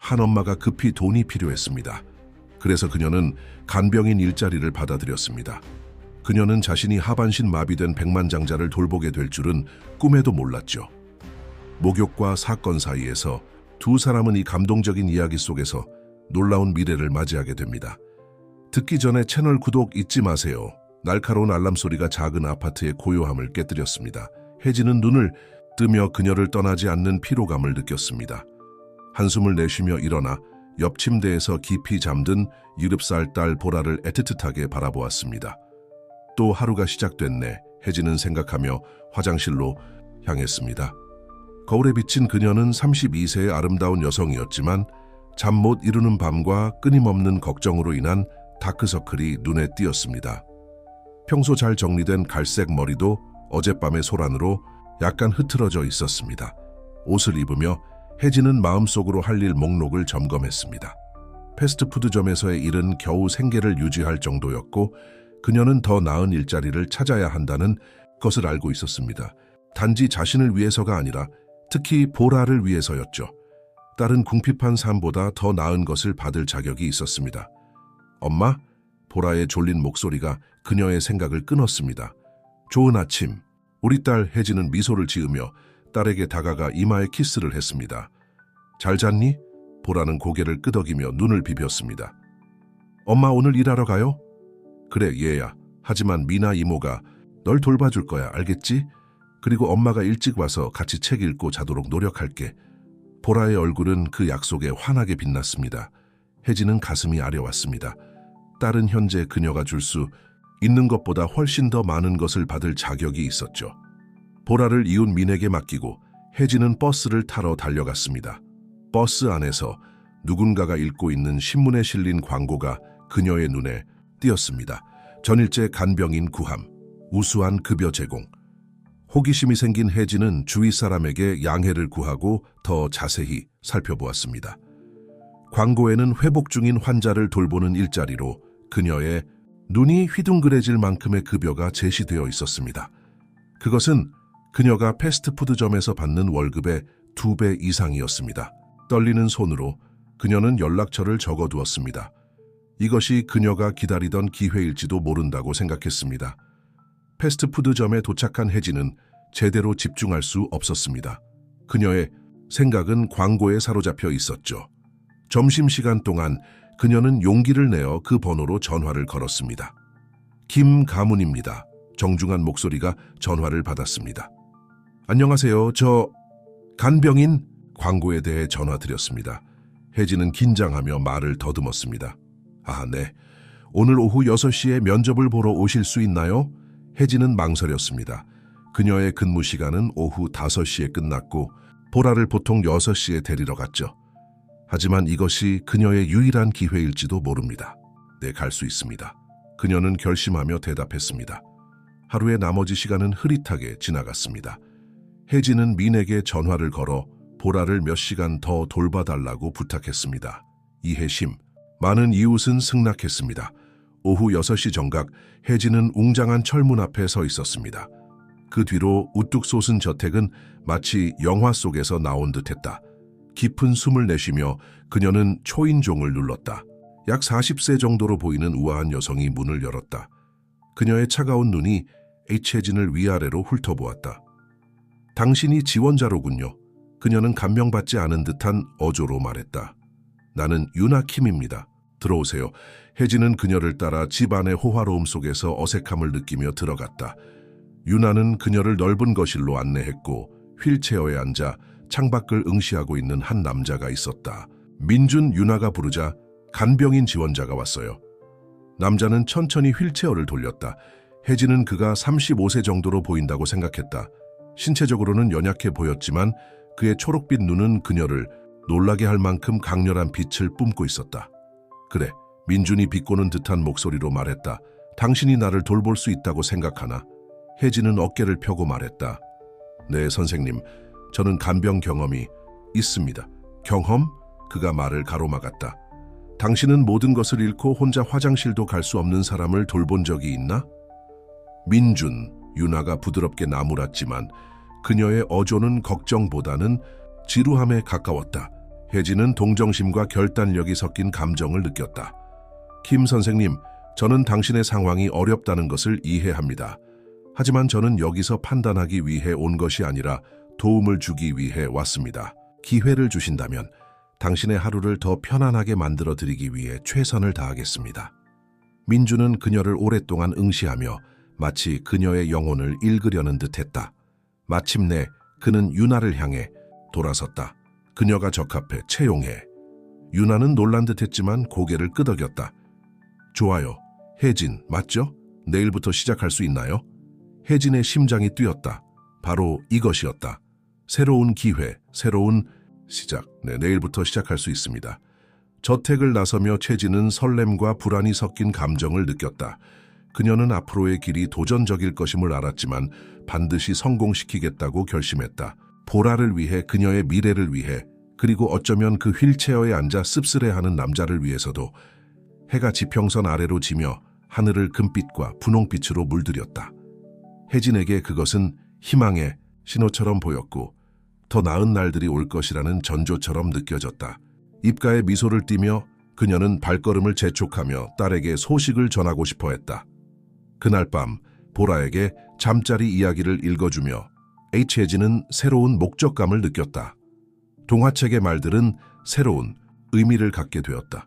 한엄마가 급히 돈이 필요했습니다. 그래서 그녀는 간병인 일자리를 받아들였습니다. 그녀는 자신이 하반신 마비된 백만장자를 돌보게 될 줄은 꿈에도 몰랐죠. 목욕과 사건 사이에서 두 사람은 이 감동적인 이야기 속에서 놀라운 미래를 맞이하게 됩니다. 듣기 전에 채널 구독 잊지 마세요. 날카로운 알람 소리가 작은 아파트의 고요함을 깨뜨렸습니다. 혜진은 눈을 뜨며 그녀를 떠나지 않는 피로감을 느꼈습니다. 한숨을 내쉬며 일어나 옆 침대에서 깊이 잠든 7살 딸 보라를 애틋하게 바라보았습니다. 또 하루가 시작됐네. 혜진은 생각하며 화장실로 향했습니다. 거울에 비친 그녀는 32세의 아름다운 여성이었지만 잠 못 이루는 밤과 끊임없는 걱정으로 인한 다크서클이 눈에 띄었습니다. 평소 잘 정리된 갈색 머리도 어젯밤의 소란으로 약간 흐트러져 있었습니다. 옷을 입으며 혜진은 마음속으로 할 일 목록을 점검했습니다. 패스트푸드점에서의 일은 겨우 생계를 유지할 정도였고 그녀는 더 나은 일자리를 찾아야 한다는 것을 알고 있었습니다. 단지 자신을 위해서가 아니라 특히 보라를 위해서였죠. 딸은 궁핍한 삶보다 더 나은 것을 받을 자격이 있었습니다. 엄마? 보라의 졸린 목소리가 그녀의 생각을 끊었습니다. 좋은 아침. 우리 딸 혜진은 미소를 지으며 딸에게 다가가 이마에 키스를 했습니다. 잘 잤니? 보라는 고개를 끄덕이며 눈을 비볐습니다. 엄마 오늘 일하러 가요? 그래 얘야. 하지만 미나 이모가 널 돌봐줄 거야. 알겠지? 그리고 엄마가 일찍 와서 같이 책 읽고 자도록 노력할게. 보라의 얼굴은 그 약속에 환하게 빛났습니다. 혜진은 가슴이 아려왔습니다. 딸은 현재 그녀가 줄 수 있는 것보다 훨씬 더 많은 것을 받을 자격이 있었죠. 보라를 이웃 민에게 맡기고 혜진은 버스를 타러 달려갔습니다. 버스 안에서 누군가가 읽고 있는 신문에 실린 광고가 그녀의 눈에 띄었습니다. 전일제 간병인 구함, 우수한 급여 제공. 호기심이 생긴 혜진은 주위 사람에게 양해를 구하고 더 자세히 살펴보았습니다. 광고에는 회복 중인 환자를 돌보는 일자리로 그녀의 눈이 휘둥그레질 만큼의 급여가 제시되어 있었습니다. 그것은 그녀가 패스트푸드점에서 받는 월급의 2배 이상이었습니다. 떨리는 손으로 그녀는 연락처를 적어두었습니다. 이것이 그녀가 기다리던 기회일지도 모른다고 생각했습니다. 패스트푸드점에 도착한 혜진은 제대로 집중할 수 없었습니다. 그녀의 생각은 광고에 사로잡혀 있었죠. 점심시간 동안 그녀는 용기를 내어 그 번호로 전화를 걸었습니다. 김가문입니다. 정중한 목소리가 전화를 받았습니다. 안녕하세요. 저 간병인 광고에 대해 전화드렸습니다. 혜진은 긴장하며 말을 더듬었습니다. 아, 네. 오늘 오후 6시에 면접을 보러 오실 수 있나요? 혜진은 망설였습니다. 그녀의 근무 시간은 오후 5시에 끝났고 보라를 보통 6시에 데리러 갔죠. 하지만 이것이 그녀의 유일한 기회일지도 모릅니다. 네, 갈 수 있습니다. 그녀는 결심하며 대답했습니다. 하루의 나머지 시간은 흐릿하게 지나갔습니다. 혜진은 민에게 전화를 걸어 보라를 몇 시간 더 돌봐달라고 부탁했습니다. 이해심, 많은 이웃은 승낙했습니다. 오후 6시 정각 혜진은 웅장한 철문 앞에 서 있었습니다. 그 뒤로 우뚝 솟은 저택은 마치 영화 속에서 나온 듯했다. 깊은 숨을 내쉬며 그녀는 초인종을 눌렀다. 약 40세 정도로 보이는 우아한 여성이 문을 열었다. 그녀의 차가운 눈이 H혜진을 위아래로 훑어보았다. 당신이 지원자로군요. 그녀는 감명받지 않은 듯한 어조로 말했다. 나는 유나킴입니다. 들어오세요. 혜진은 그녀를 따라 집안의 호화로움 속에서 어색함을 느끼며 들어갔다. 유나는 그녀를 넓은 거실로 안내했고 휠체어에 앉아 창밖을 응시하고 있는 한 남자가 있었다. 민준, 유나가 부르자 간병인 지원자가 왔어요. 남자는 천천히 휠체어를 돌렸다. 혜진은 그가 35세 정도로 보인다고 생각했다. 신체적으로는 연약해 보였지만 그의 초록빛 눈은 그녀를 놀라게 할 만큼 강렬한 빛을 뿜고 있었다. 그래, 민준이 비꼬는 듯한 목소리로 말했다. 당신이 나를 돌볼 수 있다고 생각하나? 혜진은 어깨를 펴고 말했다. 네, 선생님. 저는 간병 경험이 있습니다. 경험? 그가 말을 가로막았다. 당신은 모든 것을 잃고 혼자 화장실도 갈 수 없는 사람을 돌본 적이 있나? 민준, 유나가 부드럽게 나무랐지만 그녀의 어조는 걱정보다는 지루함에 가까웠다. 혜진은 동정심과 결단력이 섞인 감정을 느꼈다. 김 선생님, 저는 당신의 상황이 어렵다는 것을 이해합니다. 하지만 저는 여기서 판단하기 위해 온 것이 아니라 도움을 주기 위해 왔습니다. 기회를 주신다면 당신의 하루를 더 편안하게 만들어 드리기 위해 최선을 다하겠습니다. 민주는 그녀를 오랫동안 응시하며 마치 그녀의 영혼을 읽으려는 듯했다. 마침내 그는 유나를 향해 돌아섰다. 그녀가 적합해 채용해. 유나는 놀란 듯했지만 고개를 끄덕였다. 좋아요. 혜진, 맞죠? 내일부터 시작할 수 있나요? 혜진의 심장이 뛰었다. 바로 이것이었다. 새로운 기회, 새로운 시작. 네, 내일부터 시작할 수 있습니다. 저택을 나서며 채진은 설렘과 불안이 섞인 감정을 느꼈다. 그녀는 앞으로의 길이 도전적일 것임을 알았지만 반드시 성공시키겠다고 결심했다. 보라를 위해, 그녀의 미래를 위해, 그리고 어쩌면 그 휠체어에 앉아 씁쓸해하는 남자를 위해서도. 해가 지평선 아래로 지며 하늘을 금빛과 분홍빛으로 물들였다. 혜진에게 그것은 희망의 신호처럼 보였고 더 나은 날들이 올 것이라는 전조처럼 느껴졌다. 입가에 미소를 띠며 그녀는 발걸음을 재촉하며 딸에게 소식을 전하고 싶어 했다. 그날 밤 보라에게 잠자리 이야기를 읽어주며 혜진은 새로운 목적감을 느꼈다. 동화책의 말들은 새로운 의미를 갖게 되었다.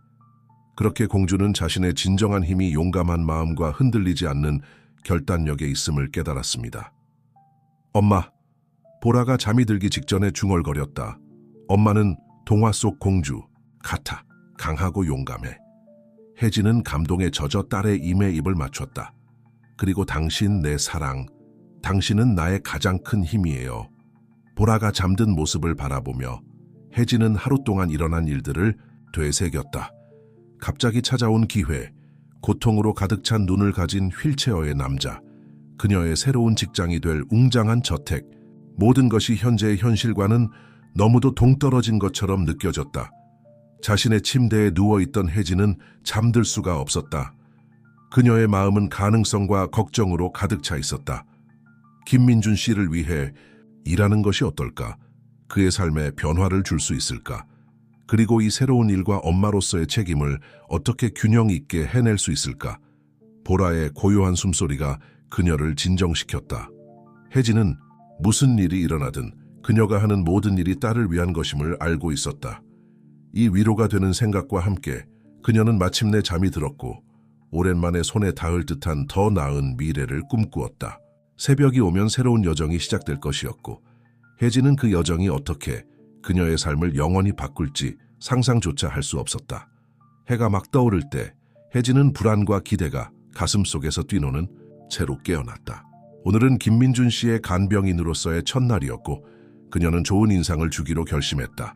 그렇게 공주는 자신의 진정한 힘이 용감한 마음과 흔들리지 않는 결단력에 있음을 깨달았습니다. 엄마, 보라가 잠이 들기 직전에 중얼거렸다. 엄마는 동화 속 공주 같아. 강하고 용감해. 혜진은 감동에 젖어 딸의 입에 입을 맞췄다. 그리고 당신 내 사랑, 당신은 나의 가장 큰 힘이에요. 보라가 잠든 모습을 바라보며 혜진은 하루 동안 일어난 일들을 되새겼다. 갑자기 찾아온 기회, 고통으로 가득 찬 눈을 가진 휠체어의 남자, 그녀의 새로운 직장이 될 웅장한 저택, 모든 것이 현재의 현실과는 너무도 동떨어진 것처럼 느껴졌다. 자신의 침대에 누워있던 혜진은 잠들 수가 없었다. 그녀의 마음은 가능성과 걱정으로 가득 차 있었다. 김민준 씨를 위해 일하는 것이 어떨까? 그의 삶에 변화를 줄 수 있을까? 그리고 이 새로운 일과 엄마로서의 책임을 어떻게 균형 있게 해낼 수 있을까? 보라의 고요한 숨소리가 그녀를 진정시켰다. 혜진은 무슨 일이 일어나든 그녀가 하는 모든 일이 딸을 위한 것임을 알고 있었다. 이 위로가 되는 생각과 함께 그녀는 마침내 잠이 들었고 오랜만에 손에 닿을 듯한 더 나은 미래를 꿈꾸었다. 새벽이 오면 새로운 여정이 시작될 것이었고 혜진은 그 여정이 어떻게 그녀의 삶을 영원히 바꿀지 상상조차 할 수 없었다. 해가 막 떠오를 때 혜진은 불안과 기대가 가슴속에서 뛰노는 채로 깨어났다. 오늘은 김민준 씨의 간병인으로서의 첫날이었고 그녀는 좋은 인상을 주기로 결심했다.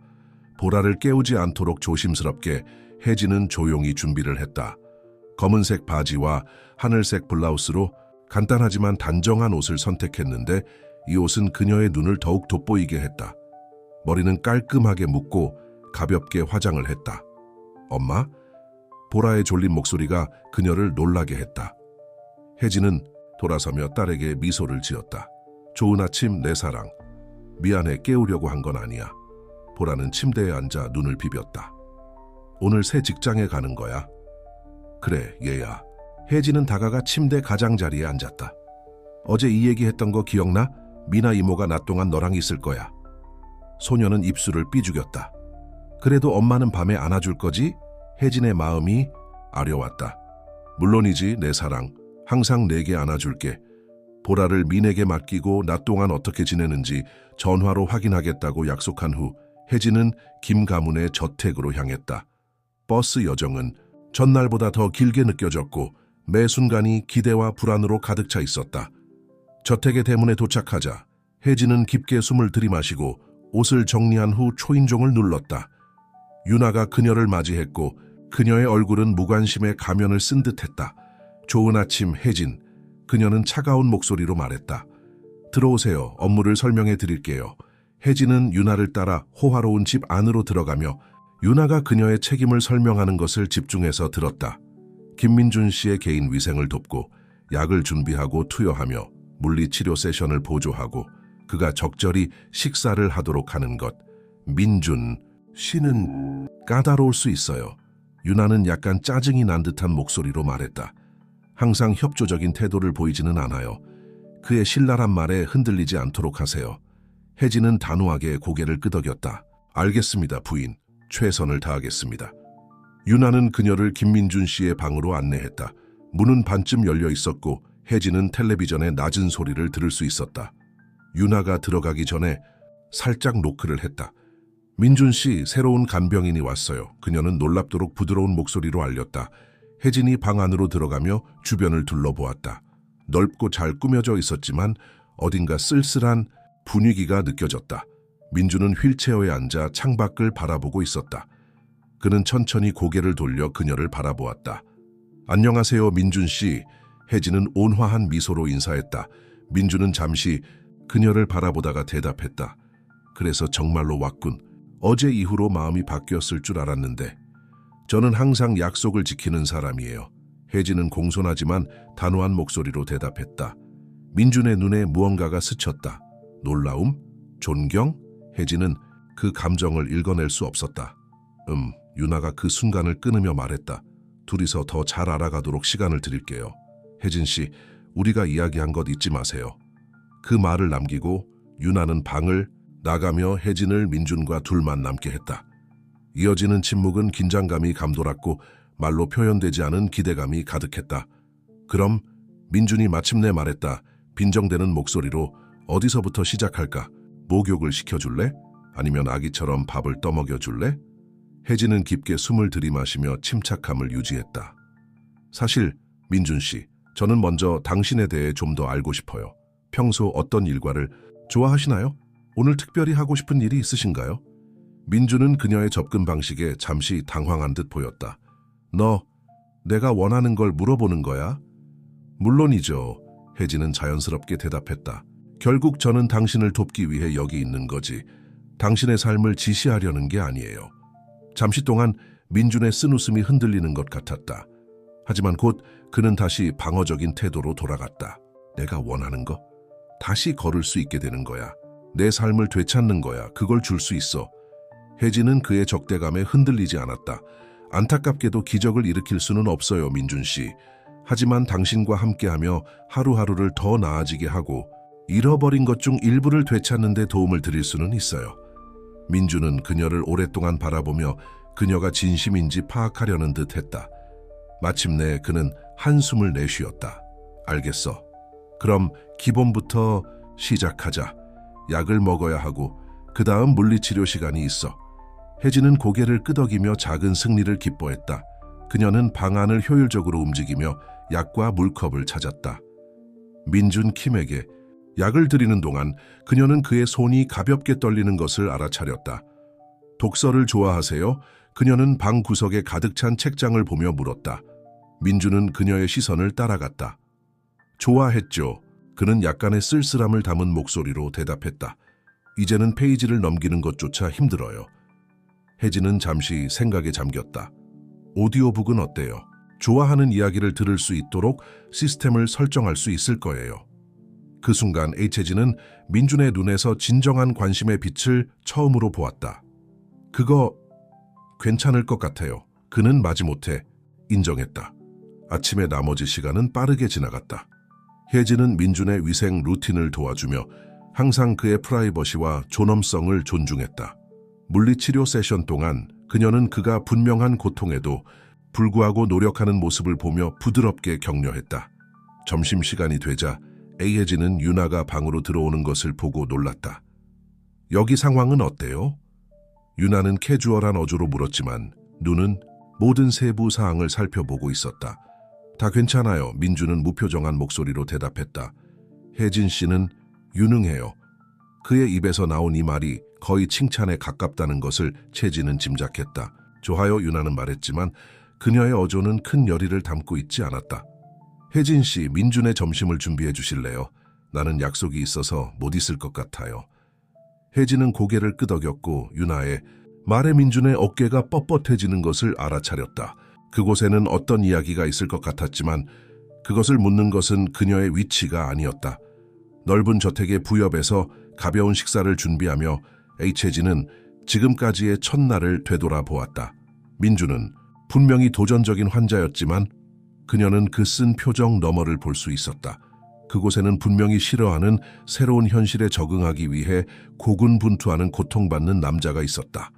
보라를 깨우지 않도록 조심스럽게 혜진은 조용히 준비를 했다. 검은색 바지와 하늘색 블라우스로 간단하지만 단정한 옷을 선택했는데 이 옷은 그녀의 눈을 더욱 돋보이게 했다. 머리는 깔끔하게 묶고 가볍게 화장을 했다. 엄마? 보라의 졸린 목소리가 그녀를 놀라게 했다. 혜진은 돌아서며 딸에게 미소를 지었다. 좋은 아침 내 사랑. 미안해 깨우려고 한 건 아니야. 보라는 침대에 앉아 눈을 비볐다. 오늘 새 직장에 가는 거야? 그래 얘야. 혜진은 다가가 침대 가장자리에 앉았다. 어제 이 얘기했던 거 기억나? 미나 이모가 낮 동안 너랑 있을 거야. 소녀는 입술을 삐죽였다. 그래도 엄마는 밤에 안아줄 거지? 혜진의 마음이 아려왔다. 물론이지 내 사랑. 항상 내게 안아줄게. 보라를 민에게 맡기고 낮 동안 어떻게 지내는지 전화로 확인하겠다고 약속한 후 혜진은 김 가문의 저택으로 향했다. 버스 여정은 전날보다 더 길게 느껴졌고 매 순간이 기대와 불안으로 가득 차 있었다. 저택의 대문에 도착하자 혜진은 깊게 숨을 들이마시고 옷을 정리한 후 초인종을 눌렀다. 유나가 그녀를 맞이했고 그녀의 얼굴은 무관심의 가면을 쓴 듯했다. 좋은 아침 혜진. 그녀는 차가운 목소리로 말했다. 들어오세요. 업무를 설명해 드릴게요. 혜진은 유나를 따라 호화로운 집 안으로 들어가며 유나가 그녀의 책임을 설명하는 것을 집중해서 들었다. 김민준 씨의 개인 위생을 돕고 약을 준비하고 투여하며 물리치료 세션을 보조하고 그가 적절히 식사를 하도록 하는 것. 민준 씨는 까다로울 수 있어요. 유나는 약간 짜증이 난 듯한 목소리로 말했다. 항상 협조적인 태도를 보이지는 않아요. 그의 신랄한 말에 흔들리지 않도록 하세요. 혜진은 단호하게 고개를 끄덕였다. 알겠습니다, 부인. 최선을 다하겠습니다. 유나는 그녀를 김민준 씨의 방으로 안내했다. 문은 반쯤 열려 있었고 혜진은 텔레비전의 낮은 소리를 들을 수 있었다. 유나가 들어가기 전에 살짝 노크를 했다. 민준 씨, 새로운 간병인이 왔어요. 그녀는 놀랍도록 부드러운 목소리로 알렸다. 혜진이 방 안으로 들어가며 주변을 둘러보았다. 넓고 잘 꾸며져 있었지만 어딘가 쓸쓸한 분위기가 느껴졌다. 민준은 휠체어에 앉아 창밖을 바라보고 있었다. 그는 천천히 고개를 돌려 그녀를 바라보았다. 안녕하세요, 민준 씨. 혜진은 온화한 미소로 인사했다. 민준은 잠시 그녀를 바라보다가 대답했다. 그래서 정말로 왔군. 어제 이후로 마음이 바뀌었을 줄 알았는데. 저는 항상 약속을 지키는 사람이에요. 혜진은 공손하지만 단호한 목소리로 대답했다. 민준의 눈에 무언가가 스쳤다. 놀라움? 존경? 혜진은 그 감정을 읽어낼 수 없었다. 유나가 그 순간을 끊으며 말했다. 둘이서 더 잘 알아가도록 시간을 드릴게요. 혜진 씨, 우리가 이야기한 것 잊지 마세요. 그 말을 남기고 유나는 방을 나가며 혜진을 민준과 둘만 남게 했다. 이어지는 침묵은 긴장감이 감돌았고 말로 표현되지 않은 기대감이 가득했다. 그럼 민준이 마침내 말했다. 빈정대는 목소리로 어디서부터 시작할까? 목욕을 시켜줄래? 아니면 아기처럼 밥을 떠먹여줄래? 혜진은 깊게 숨을 들이마시며 침착함을 유지했다. 사실 민준 씨, 저는 먼저 당신에 대해 좀 더 알고 싶어요. 평소 어떤 일과를 좋아하시나요? 오늘 특별히 하고 싶은 일이 있으신가요? 민준은 그녀의 접근 방식에 잠시 당황한 듯 보였다. 내가 원하는 걸 물어보는 거야? 물론이죠. 혜진은 자연스럽게 대답했다. 결국 저는 당신을 돕기 위해 여기 있는 거지. 당신의 삶을 지시하려는 게 아니에요. 잠시 동안 민준의 쓴웃음이 흔들리는 것 같았다. 하지만 곧 그는 다시 방어적인 태도로 돌아갔다. 내가 원하는 거? 다시 걸을 수 있게 되는 거야. 내 삶을 되찾는 거야. 그걸 줄 수 있어. 혜진은 그의 적대감에 흔들리지 않았다. 안타깝게도 기적을 일으킬 수는 없어요, 민준 씨. 하지만 당신과 함께하며 하루하루를 더 나아지게 하고 잃어버린 것 중 일부를 되찾는 데 도움을 드릴 수는 있어요. 민준은 그녀를 오랫동안 바라보며 그녀가 진심인지 파악하려는 듯 했다. 마침내 그는 한숨을 내쉬었다. 알겠어. 그럼 기본부터 시작하자. 약을 먹어야 하고 그 다음 물리치료 시간이 있어. 혜진은 고개를 끄덕이며 작은 승리를 기뻐했다. 그녀는 방안을 효율적으로 움직이며 약과 물컵을 찾았다. 민준 킴에게 약을 드리는 동안 그녀는 그의 손이 가볍게 떨리는 것을 알아차렸다. 독서를 좋아하세요? 그녀는 방 구석에 가득 찬 책장을 보며 물었다. 민준은 그녀의 시선을 따라갔다. 좋아했죠. 그는 약간의 쓸쓸함을 담은 목소리로 대답했다. 이제는 페이지를 넘기는 것조차 힘들어요. 혜진은 잠시 생각에 잠겼다. 오디오북은 어때요? 좋아하는 이야기를 들을 수 있도록 시스템을 설정할 수 있을 거예요. 그 순간 H혜진은 민준의 눈에서 진정한 관심의 빛을 처음으로 보았다. 그거 괜찮을 것 같아요. 그는 마지못해 인정했다. 아침의 나머지 시간은 빠르게 지나갔다. 혜진은 민준의 위생 루틴을 도와주며 항상 그의 프라이버시와 존엄성을 존중했다. 물리치료 세션 동안 그녀는 그가 분명한 고통에도 불구하고 노력하는 모습을 보며 부드럽게 격려했다. 점심시간이 되자 A혜진은 유나가 방으로 들어오는 것을 보고 놀랐다. 여기 상황은 어때요? 유나는 캐주얼한 어조로 물었지만 눈은 모든 세부 사항을 살펴보고 있었다. 다 괜찮아요. 민준은 무표정한 목소리로 대답했다. 혜진 씨는 유능해요. 그의 입에서 나온 이 말이 거의 칭찬에 가깝다는 것을 채진은 짐작했다. 좋아요, 유나는 말했지만 그녀의 어조는 큰 열의를 담고 있지 않았다. 혜진 씨, 민준의 점심을 준비해 주실래요? 나는 약속이 있어서 못 있을 것 같아요. 혜진은 고개를 끄덕였고 유나의 말에 민준의 어깨가 뻣뻣해지는 것을 알아차렸다. 그곳에는 어떤 이야기가 있을 것 같았지만 그것을 묻는 것은 그녀의 위치가 아니었다. 넓은 저택의 부엽에서 가벼운 식사를 준비하며 H혜진은 지금까지의 첫날을 되돌아보았다. 민주는 분명히 도전적인 환자였지만 그녀는 그 쓴 표정 너머를 볼 수 있었다. 그곳에는 분명히 싫어하는 새로운 현실에 적응하기 위해 고군분투하는 고통받는 남자가 있었다.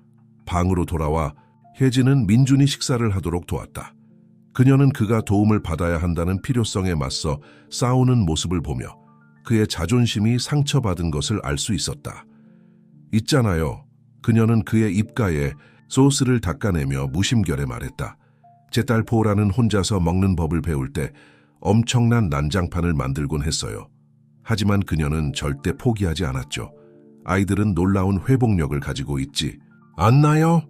방으로 돌아와 혜진은 민준이 식사를 하도록 도왔다. 그녀는 그가 도움을 받아야 한다는 필요성에 맞서 싸우는 모습을 보며 그의 자존심이 상처받은 것을 알 수 있었다. 있잖아요. 그녀는 그의 입가에 소스를 닦아내며 무심결에 말했다. 제 딸 보라는 혼자서 먹는 법을 배울 때 엄청난 난장판을 만들곤 했어요. 하지만 그녀는 절대 포기하지 않았죠. 아이들은 놀라운 회복력을 가지고 있지 않나요?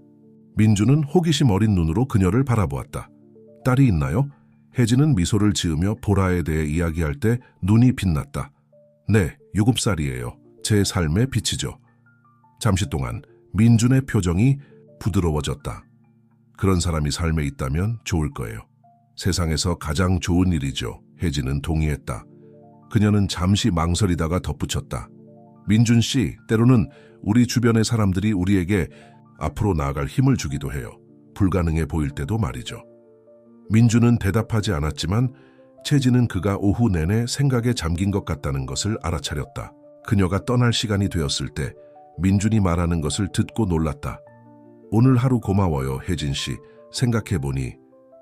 민주는 호기심 어린 눈으로 그녀를 바라보았다. 딸이 있나요? 혜진은 미소를 지으며 보라에 대해 이야기할 때 눈이 빛났다. 네, 7살이에요. 제 삶의 빛이죠. 잠시 동안 민준의 표정이 부드러워졌다. 그런 사람이 삶에 있다면 좋을 거예요. 세상에서 가장 좋은 일이죠. 혜진은 동의했다. 그녀는 잠시 망설이다가 덧붙였다. 민준 씨, 때로는 우리 주변의 사람들이 우리에게 앞으로 나아갈 힘을 주기도 해요. 불가능해 보일 때도 말이죠. 민준은 대답하지 않았지만 채진은 그가 오후 내내 생각에 잠긴 것 같다는 것을 알아차렸다. 그녀가 떠날 시간이 되었을 때 민준이 말하는 것을 듣고 놀랐다. 오늘 하루 고마워요, 혜진 씨. 생각해보니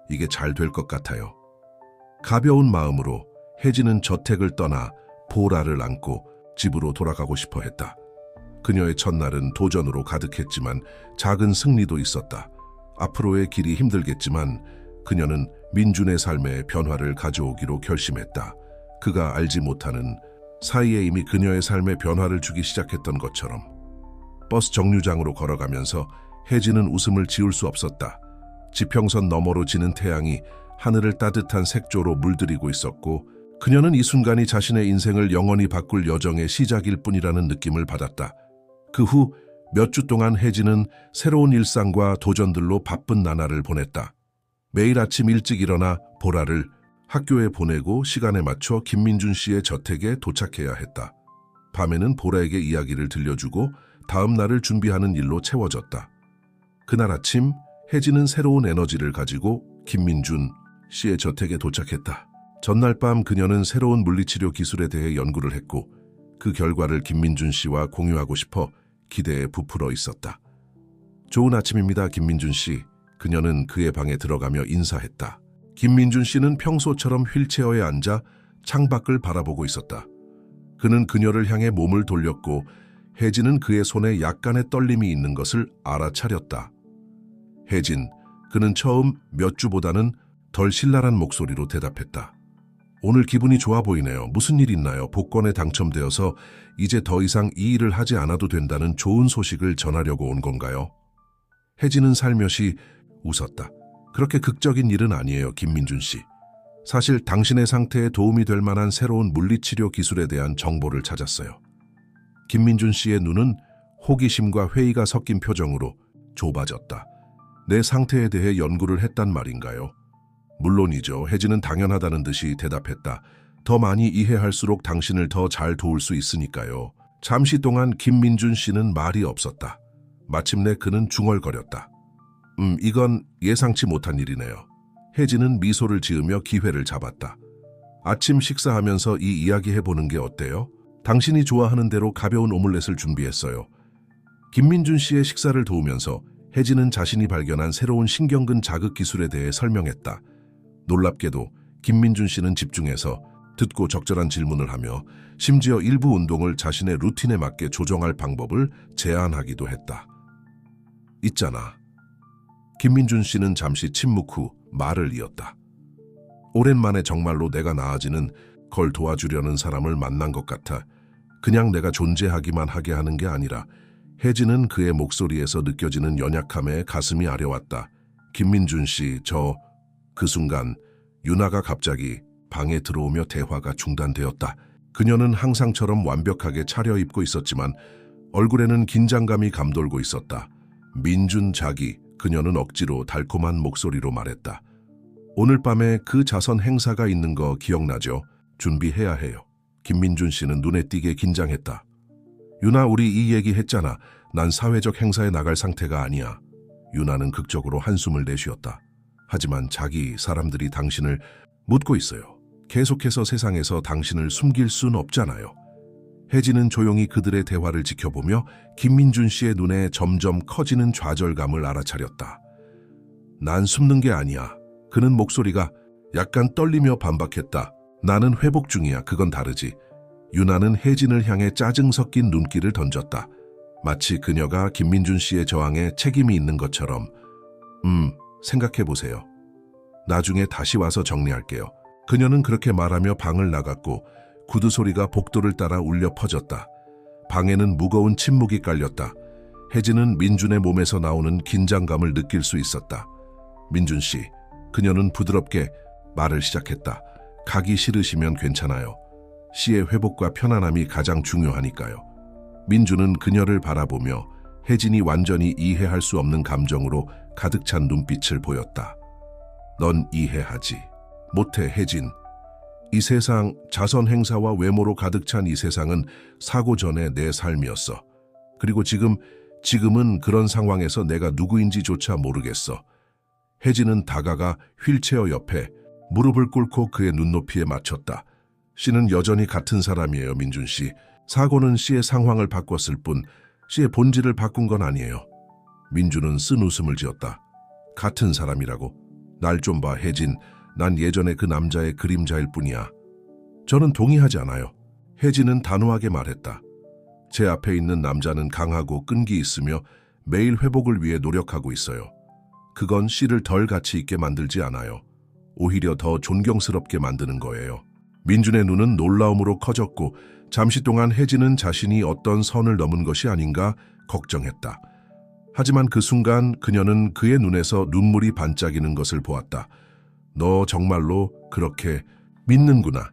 이게 잘 될 것 같아요. 가벼운 마음으로 혜진은 저택을 떠나 보라를 안고 집으로 돌아가고 싶어 했다. 그녀의 첫날은 도전으로 가득했지만 작은 승리도 있었다. 앞으로의 길이 힘들겠지만 그녀는 민준의 삶에 변화를 가져오기로 결심했다. 그가 알지 못하는 사이에 이미 그녀의 삶에 변화를 주기 시작했던 것처럼. 버스 정류장으로 걸어가면서 혜진은 웃음을 지울 수 없었다. 지평선 너머로 지는 태양이 하늘을 따뜻한 색조로 물들이고 있었고 그녀는 이 순간이 자신의 인생을 영원히 바꿀 여정의 시작일 뿐이라는 느낌을 받았다. 그 후 몇 주 동안 혜진은 새로운 일상과 도전들로 바쁜 나날을 보냈다. 매일 아침 일찍 일어나 보라를 학교에 보내고 시간에 맞춰 김민준 씨의 저택에 도착해야 했다. 밤에는 보라에게 이야기를 들려주고 다음 날을 준비하는 일로 채워졌다. 그날 아침 혜진은 새로운 에너지를 가지고 김민준 씨의 저택에 도착했다. 전날 밤 그녀는 새로운 물리치료 기술에 대해 연구를 했고 그 결과를 김민준 씨와 공유하고 싶어 기대에 부풀어 있었다. 좋은 아침입니다, 김민준 씨. 그녀는 그의 방에 들어가며 인사했다. 김민준 씨는 평소처럼 휠체어에 앉아 창밖을 바라보고 있었다. 그는 그녀를 향해 몸을 돌렸고 혜진은 그의 손에 약간의 떨림이 있는 것을 알아차렸다. 혜진, 그는 처음 몇 주보다는 덜 신랄한 목소리로 대답했다. 오늘 기분이 좋아 보이네요. 무슨 일 있나요? 복권에 당첨되어서 이제 더 이상 이 일을 하지 않아도 된다는 좋은 소식을 전하려고 온 건가요? 혜진은 살며시 웃었다. 그렇게 극적인 일은 아니에요, 김민준 씨. 사실 당신의 상태에 도움이 될 만한 새로운 물리치료 기술에 대한 정보를 찾았어요. 김민준 씨의 눈은 호기심과 회의가 섞인 표정으로 좁아졌다. 내 상태에 대해 연구를 했단 말인가요? 물론이죠. 혜진은 당연하다는 듯이 대답했다. 더 많이 이해할수록 당신을 더 잘 도울 수 있으니까요. 잠시 동안 김민준 씨는 말이 없었다. 마침내 그는 중얼거렸다. 이건 예상치 못한 일이네요. 혜진은 미소를 지으며 기회를 잡았다. 아침 식사하면서 이 이야기 해보는 게 어때요? 당신이 좋아하는 대로 가벼운 오믈렛을 준비했어요. 김민준 씨의 식사를 도우면서 혜진은 자신이 발견한 새로운 신경근 자극 기술에 대해 설명했다. 놀랍게도 김민준 씨는 집중해서 듣고 적절한 질문을 하며 심지어 일부 운동을 자신의 루틴에 맞게 조정할 방법을 제안하기도 했다. 있잖아. 김민준 씨는 잠시 침묵 후 말을 이었다. 오랜만에 정말로 내가 나아지는 걸 도와주려는 사람을 만난 것 같아. 그냥 내가 존재하기만 하게 하는 게 아니라 혜진은 그의 목소리에서 느껴지는 연약함에 가슴이 아려왔다. 김민준 씨, 그 순간 유나가 갑자기 방에 들어오며 대화가 중단되었다. 그녀는 항상처럼 완벽하게 차려입고 있었지만 얼굴에는 긴장감이 감돌고 있었다. 민준 자기, 그녀는 억지로 달콤한 목소리로 말했다. 오늘 밤에 그 자선 행사가 있는 거 기억나죠? 준비해야 해요. 김민준 씨는 눈에 띄게 긴장했다. 유나, 우리 이 얘기 했잖아. 난 사회적 행사에 나갈 상태가 아니야. 유나는 극적으로 한숨을 내쉬었다. 하지만 자기 사람들이 당신을 묻고 있어요. 계속해서 세상에서 당신을 숨길 순 없잖아요. 혜진은 조용히 그들의 대화를 지켜보며 김민준 씨의 눈에 점점 커지는 좌절감을 알아차렸다. 난 숨는 게 아니야. 그는 목소리가 약간 떨리며 반박했다. 나는 회복 중이야. 그건 다르지. 유나는 혜진을 향해 짜증 섞인 눈길을 던졌다. 마치 그녀가 김민준 씨의 저항에 책임이 있는 것처럼. 생각해보세요. 나중에 다시 와서 정리할게요. 그녀는 그렇게 말하며 방을 나갔고 구두 소리가 복도를 따라 울려 퍼졌다. 방에는 무거운 침묵이 깔렸다. 혜진은 민준의 몸에서 나오는 긴장감을 느낄 수 있었다. 민준 씨, 그녀는 부드럽게 말을 시작했다. 가기 싫으시면 괜찮아요. 씨의 회복과 편안함이 가장 중요하니까요. 민준은 그녀를 바라보며 혜진이 완전히 이해할 수 없는 감정으로 가득 찬 눈빛을 보였다. 넌 이해하지 못해, 혜진. 이 세상, 자선 행사와 외모로 가득 찬 이 세상은 사고 전에 내 삶이었어. 그리고 지금은 그런 상황에서 내가 누구인지조차 모르겠어. 혜진은 다가가 휠체어 옆에 무릎을 꿇고 그의 눈높이에 맞췄다. 씨는 여전히 같은 사람이에요, 민준 씨. 사고는 씨의 상황을 바꿨을 뿐 씨의 본질을 바꾼 건 아니에요. 민준은 쓴 웃음을 지었다. 같은 사람이라고? 날 좀 봐, 혜진. 난 예전에 그 남자의 그림자일 뿐이야. 저는 동의하지 않아요. 혜진은 단호하게 말했다. 제 앞에 있는 남자는 강하고 끈기 있으며 매일 회복을 위해 노력하고 있어요. 그건 씨를 덜 가치 있게 만들지 않아요. 오히려 더 존경스럽게 만드는 거예요. 민준의 눈은 놀라움으로 커졌고 잠시 동안 혜진은 자신이 어떤 선을 넘은 것이 아닌가 걱정했다. 하지만 그 순간 그녀는 그의 눈에서 눈물이 반짝이는 것을 보았다. 너 정말로 그렇게 믿는구나.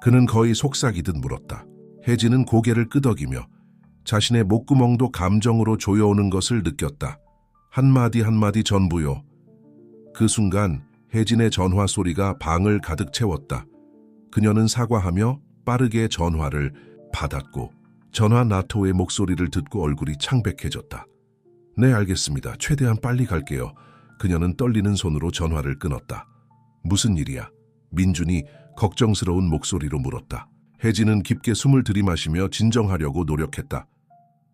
그는 거의 속삭이듯 물었다. 혜진은 고개를 끄덕이며 자신의 목구멍도 감정으로 조여오는 것을 느꼈다. 한마디 한마디 전부요. 그 순간 혜진의 전화 소리가 방을 가득 채웠다. 그녀는 사과하며 빠르게 전화를 받았고 전화 나토의 목소리를 듣고 얼굴이 창백해졌다. 네, 알겠습니다. 최대한 빨리 갈게요. 그녀는 떨리는 손으로 전화를 끊었다. 무슨 일이야? 민준이 걱정스러운 목소리로 물었다. 혜진은 깊게 숨을 들이마시며 진정하려고 노력했다.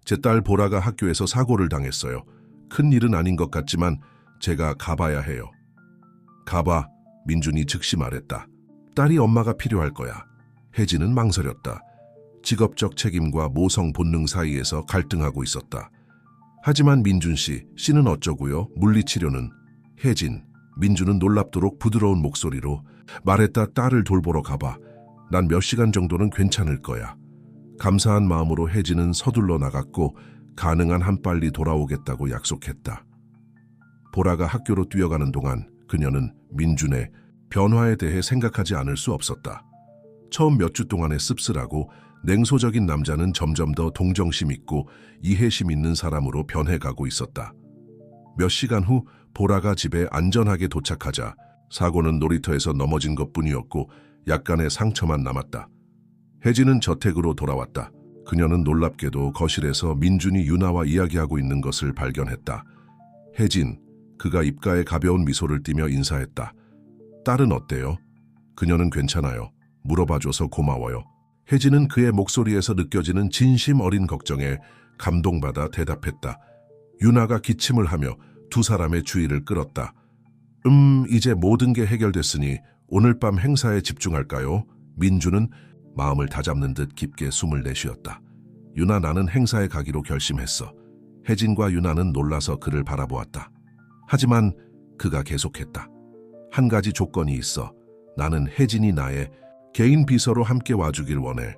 제 딸 보라가 학교에서 사고를 당했어요. 큰 일은 아닌 것 같지만 제가 가봐야 해요. 가봐, 민준이 즉시 말했다. 딸이 엄마가 필요할 거야. 혜진은 망설였다. 직업적 책임과 모성 본능 사이에서 갈등하고 있었다. 하지만 민준 씨는 어쩌고요? 물리치료는? 혜진, 민준은 놀랍도록 부드러운 목소리로 말했다. 딸을 돌보러 가봐. 난 몇 시간 정도는 괜찮을 거야. 감사한 마음으로 혜진은 서둘러 나갔고 가능한 한 빨리 돌아오겠다고 약속했다. 보라가 학교로 뛰어가는 동안 그녀는 민준의 변화에 대해 생각하지 않을 수 없었다. 처음 몇 주 동안의 씁쓸하고 냉소적인 남자는 점점 더 동정심 있고 이해심 있는 사람으로 변해가고 있었다. 몇 시간 후 보라가 집에 안전하게 도착하자 사고는 놀이터에서 넘어진 것뿐이었고 약간의 상처만 남았다. 혜진은 저택으로 돌아왔다. 그녀는 놀랍게도 거실에서 민준이 유나와 이야기하고 있는 것을 발견했다. 혜진, 그가 입가에 가벼운 미소를 띠며 인사했다. 딸은 어때요? 그녀는 괜찮아요. 물어봐줘서 고마워요. 혜진은 그의 목소리에서 느껴지는 진심 어린 걱정에 감동받아 대답했다. 유나가 기침을 하며 두 사람의 주의를 끌었다. 이제 모든 게 해결됐으니 오늘 밤 행사에 집중할까요? 민준은 마음을 다잡는 듯 깊게 숨을 내쉬었다. 유나, 나는 행사에 가기로 결심했어. 혜진과 유나는 놀라서 그를 바라보았다. 하지만 그가 계속했다. 한 가지 조건이 있어. 나는 혜진이 나의 개인 비서로 함께 와주길 원해.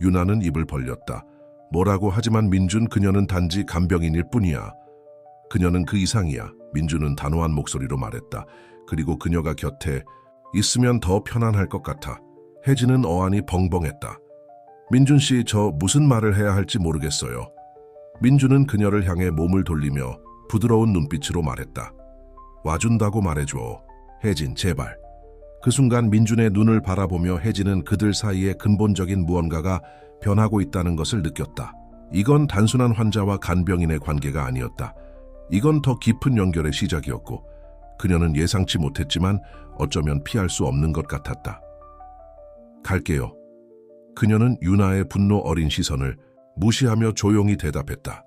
유나는 입을 벌렸다. 뭐라고? 하지만 민준, 그녀는 단지 간병인일 뿐이야. 그녀는 그 이상이야. 민준은 단호한 목소리로 말했다. 그리고 그녀가 곁에 있으면 더 편안할 것 같아. 혜진은 어안이 벙벙했다. 민준 씨, 저 무슨 말을 해야 할지 모르겠어요. 민준은 그녀를 향해 몸을 돌리며 부드러운 눈빛으로 말했다. 와준다고 말해줘. 혜진, 제발. 그 순간 민준의 눈을 바라보며 혜진은 그들 사이에 근본적인 무언가가 변하고 있다는 것을 느꼈다. 이건 단순한 환자와 간병인의 관계가 아니었다. 이건 더 깊은 연결의 시작이었고 그녀는 예상치 못했지만 어쩌면 피할 수 없는 것 같았다. 갈게요. 그녀는 유나의 분노 어린 시선을 무시하며 조용히 대답했다.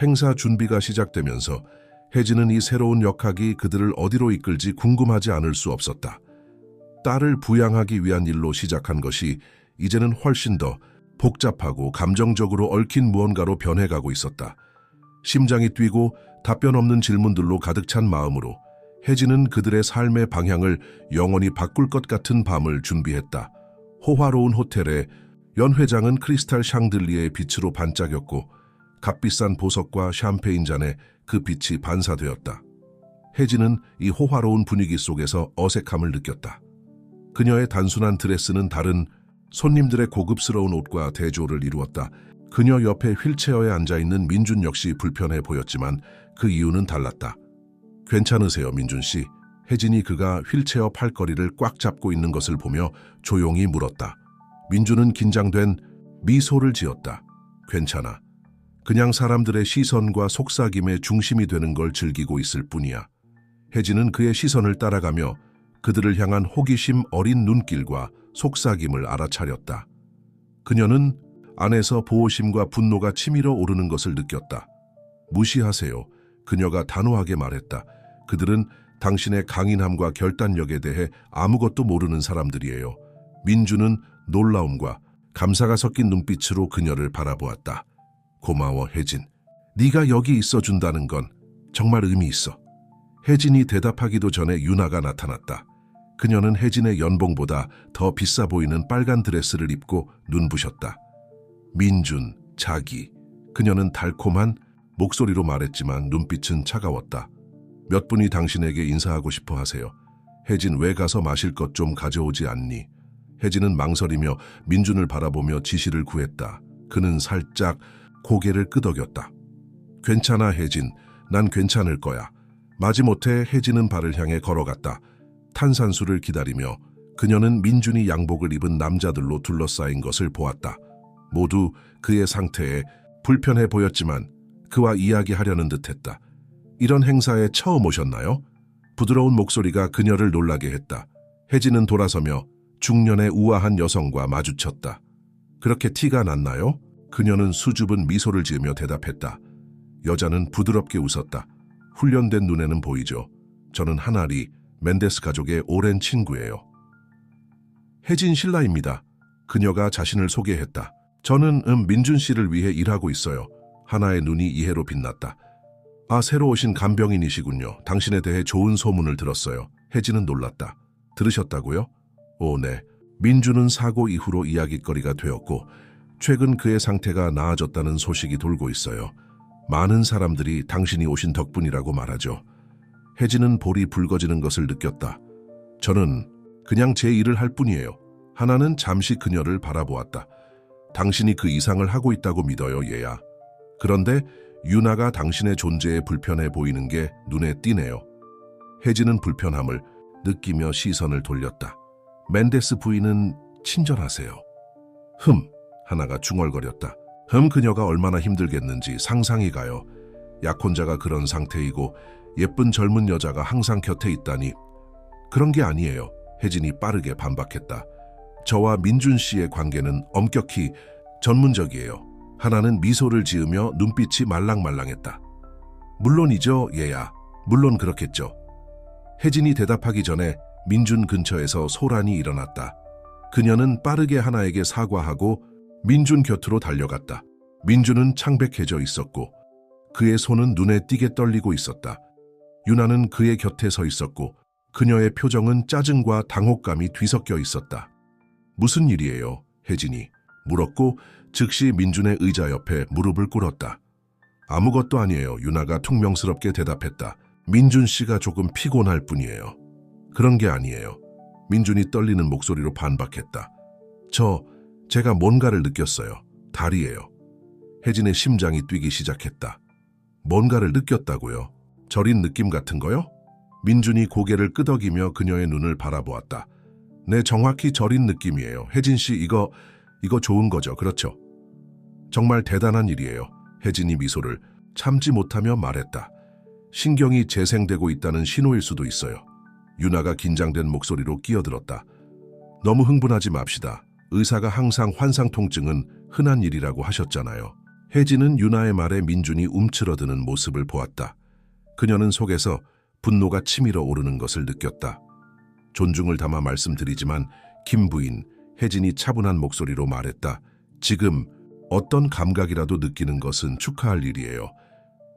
행사 준비가 시작되면서 혜진은 이 새로운 역학이 그들을 어디로 이끌지 궁금하지 않을 수 없었다. 딸을 부양하기 위한 일로 시작한 것이 이제는 훨씬 더 복잡하고 감정적으로 얽힌 무언가로 변해가고 있었다. 심장이 뛰고 답변 없는 질문들로 가득 찬 마음으로 혜진은 그들의 삶의 방향을 영원히 바꿀 것 같은 밤을 준비했다. 호화로운 호텔에 연 회장은 크리스탈 샹들리에의 빛으로 반짝였고 값비싼 보석과 샴페인 잔에 그 빛이 반사되었다. 혜진은 이 호화로운 분위기 속에서 어색함을 느꼈다. 그녀의 단순한 드레스는 다른 손님들의 고급스러운 옷과 대조를 이루었다. 그녀 옆에 휠체어에 앉아있는 민준 역시 불편해 보였지만 그 이유는 달랐다. 괜찮으세요, 민준 씨? 혜진이 그가 휠체어 팔걸이를 꽉 잡고 있는 것을 보며 조용히 물었다. 민준은 긴장된 미소를 지었다. 괜찮아. 그냥 사람들의 시선과 속삭임의 중심이 되는 걸 즐기고 있을 뿐이야. 혜진은 그의 시선을 따라가며 그들을 향한 호기심 어린 눈길과 속삭임을 알아차렸다. 그녀는 안에서 보호심과 분노가 치밀어 오르는 것을 느꼈다. 무시하세요. 그녀가 단호하게 말했다. 그들은 당신의 강인함과 결단력에 대해 아무것도 모르는 사람들이에요. 민주는 놀라움과 감사가 섞인 눈빛으로 그녀를 바라보았다. 고마워, 혜진. 네가 여기 있어준다는 건 정말 의미 있어. 혜진이 대답하기도 전에 유나가 나타났다. 그녀는 혜진의 연봉보다 더 비싸 보이는 빨간 드레스를 입고 눈부셨다. 민준, 자기. 그녀는 달콤한 목소리로 말했지만 눈빛은 차가웠다. 몇 분이 당신에게 인사하고 싶어 하세요. 혜진, 왜 가서 마실 것 좀 가져오지 않니? 혜진은 망설이며 민준을 바라보며 지시를 구했다. 그는 살짝 고개를 끄덕였다. 괜찮아, 혜진. 난 괜찮을 거야. 마지못해 혜진은 발을 향해 걸어갔다. 탄산수를 기다리며 그녀는 민준이 양복을 입은 남자들로 둘러싸인 것을 보았다. 모두 그의 상태에 불편해 보였지만 그와 이야기하려는 듯했다. 이런 행사에 처음 오셨나요? 부드러운 목소리가 그녀를 놀라게 했다. 혜진은 돌아서며 중년의 우아한 여성과 마주쳤다. 그렇게 티가 났나요? 그녀는 수줍은 미소를 지으며 대답했다. 여자는 부드럽게 웃었다. 훈련된 눈에는 보이죠. 저는 하나리, 멘데스 가족의 오랜 친구예요. 혜진 신라입니다. 그녀가 자신을 소개했다. 저는 민준 씨를 위해 일하고 있어요. 하나의 눈이 이해로 빛났다. 아, 새로 오신 간병인이시군요. 당신에 대해 좋은 소문을 들었어요. 혜진은 놀랐다. 들으셨다고요? 오, 네. 민준은 사고 이후로 이야깃거리가 되었고 최근 그의 상태가 나아졌다는 소식이 돌고 있어요. 많은 사람들이 당신이 오신 덕분이라고 말하죠. 혜진은 볼이 붉어지는 것을 느꼈다. 저는 그냥 제 일을 할 뿐이에요. 하나는 잠시 그녀를 바라보았다. 당신이 그 이상을 하고 있다고 믿어요, 얘야. 그런데 유나가 당신의 존재에 불편해 보이는 게 눈에 띄네요. 혜진은 불편함을 느끼며 시선을 돌렸다. 멘데스 부인은 친절하세요. 하나가 중얼거렸다. 그녀가 얼마나 힘들겠는지 상상이 가요. 약혼자가 그런 상태이고 예쁜 젊은 여자가 항상 곁에 있다니. 그런 게 아니에요. 혜진이 빠르게 반박했다. 저와 민준 씨의 관계는 엄격히 전문적이에요. 하나는 미소를 지으며 눈빛이 말랑말랑했다. 물론이죠, 얘야. 물론 그렇겠죠. 혜진이 대답하기 전에 민준 근처에서 소란이 일어났다. 그녀는 빠르게 하나에게 사과하고 민준 곁으로 달려갔다. 민준은 창백해져 있었고 그의 손은 눈에 띄게 떨리고 있었다. 유나는 그의 곁에 서 있었고 그녀의 표정은 짜증과 당혹감이 뒤섞여 있었다. 무슨 일이에요? 혜진이 물었고 즉시 민준의 의자 옆에 무릎을 꿇었다. 아무것도 아니에요. 유나가 퉁명스럽게 대답했다. 민준 씨가 조금 피곤할 뿐이에요. 그런 게 아니에요. 민준이 떨리는 목소리로 반박했다. 제가 뭔가를 느꼈어요. 달이에요. 혜진의 심장이 뛰기 시작했다. 뭔가를 느꼈다고요? 저린 느낌 같은 거요? 민준이 고개를 끄덕이며 그녀의 눈을 바라보았다. 네, 정확히 저린 느낌이에요. 혜진 씨, 이거 좋은 거죠, 그렇죠? 정말 대단한 일이에요. 혜진이 미소를 참지 못하며 말했다. 신경이 재생되고 있다는 신호일 수도 있어요. 유나가 긴장된 목소리로 끼어들었다. 너무 흥분하지 맙시다. 의사가 항상 환상 통증은 흔한 일이라고 하셨잖아요. 혜진은 유나의 말에 민준이 움츠러드는 모습을 보았다. 그녀는 속에서 분노가 치밀어 오르는 것을 느꼈다. 존중을 담아 말씀드리지만 김 부인, 혜진이 차분한 목소리로 말했다. 지금 어떤 감각이라도 느끼는 것은 축하할 일이에요.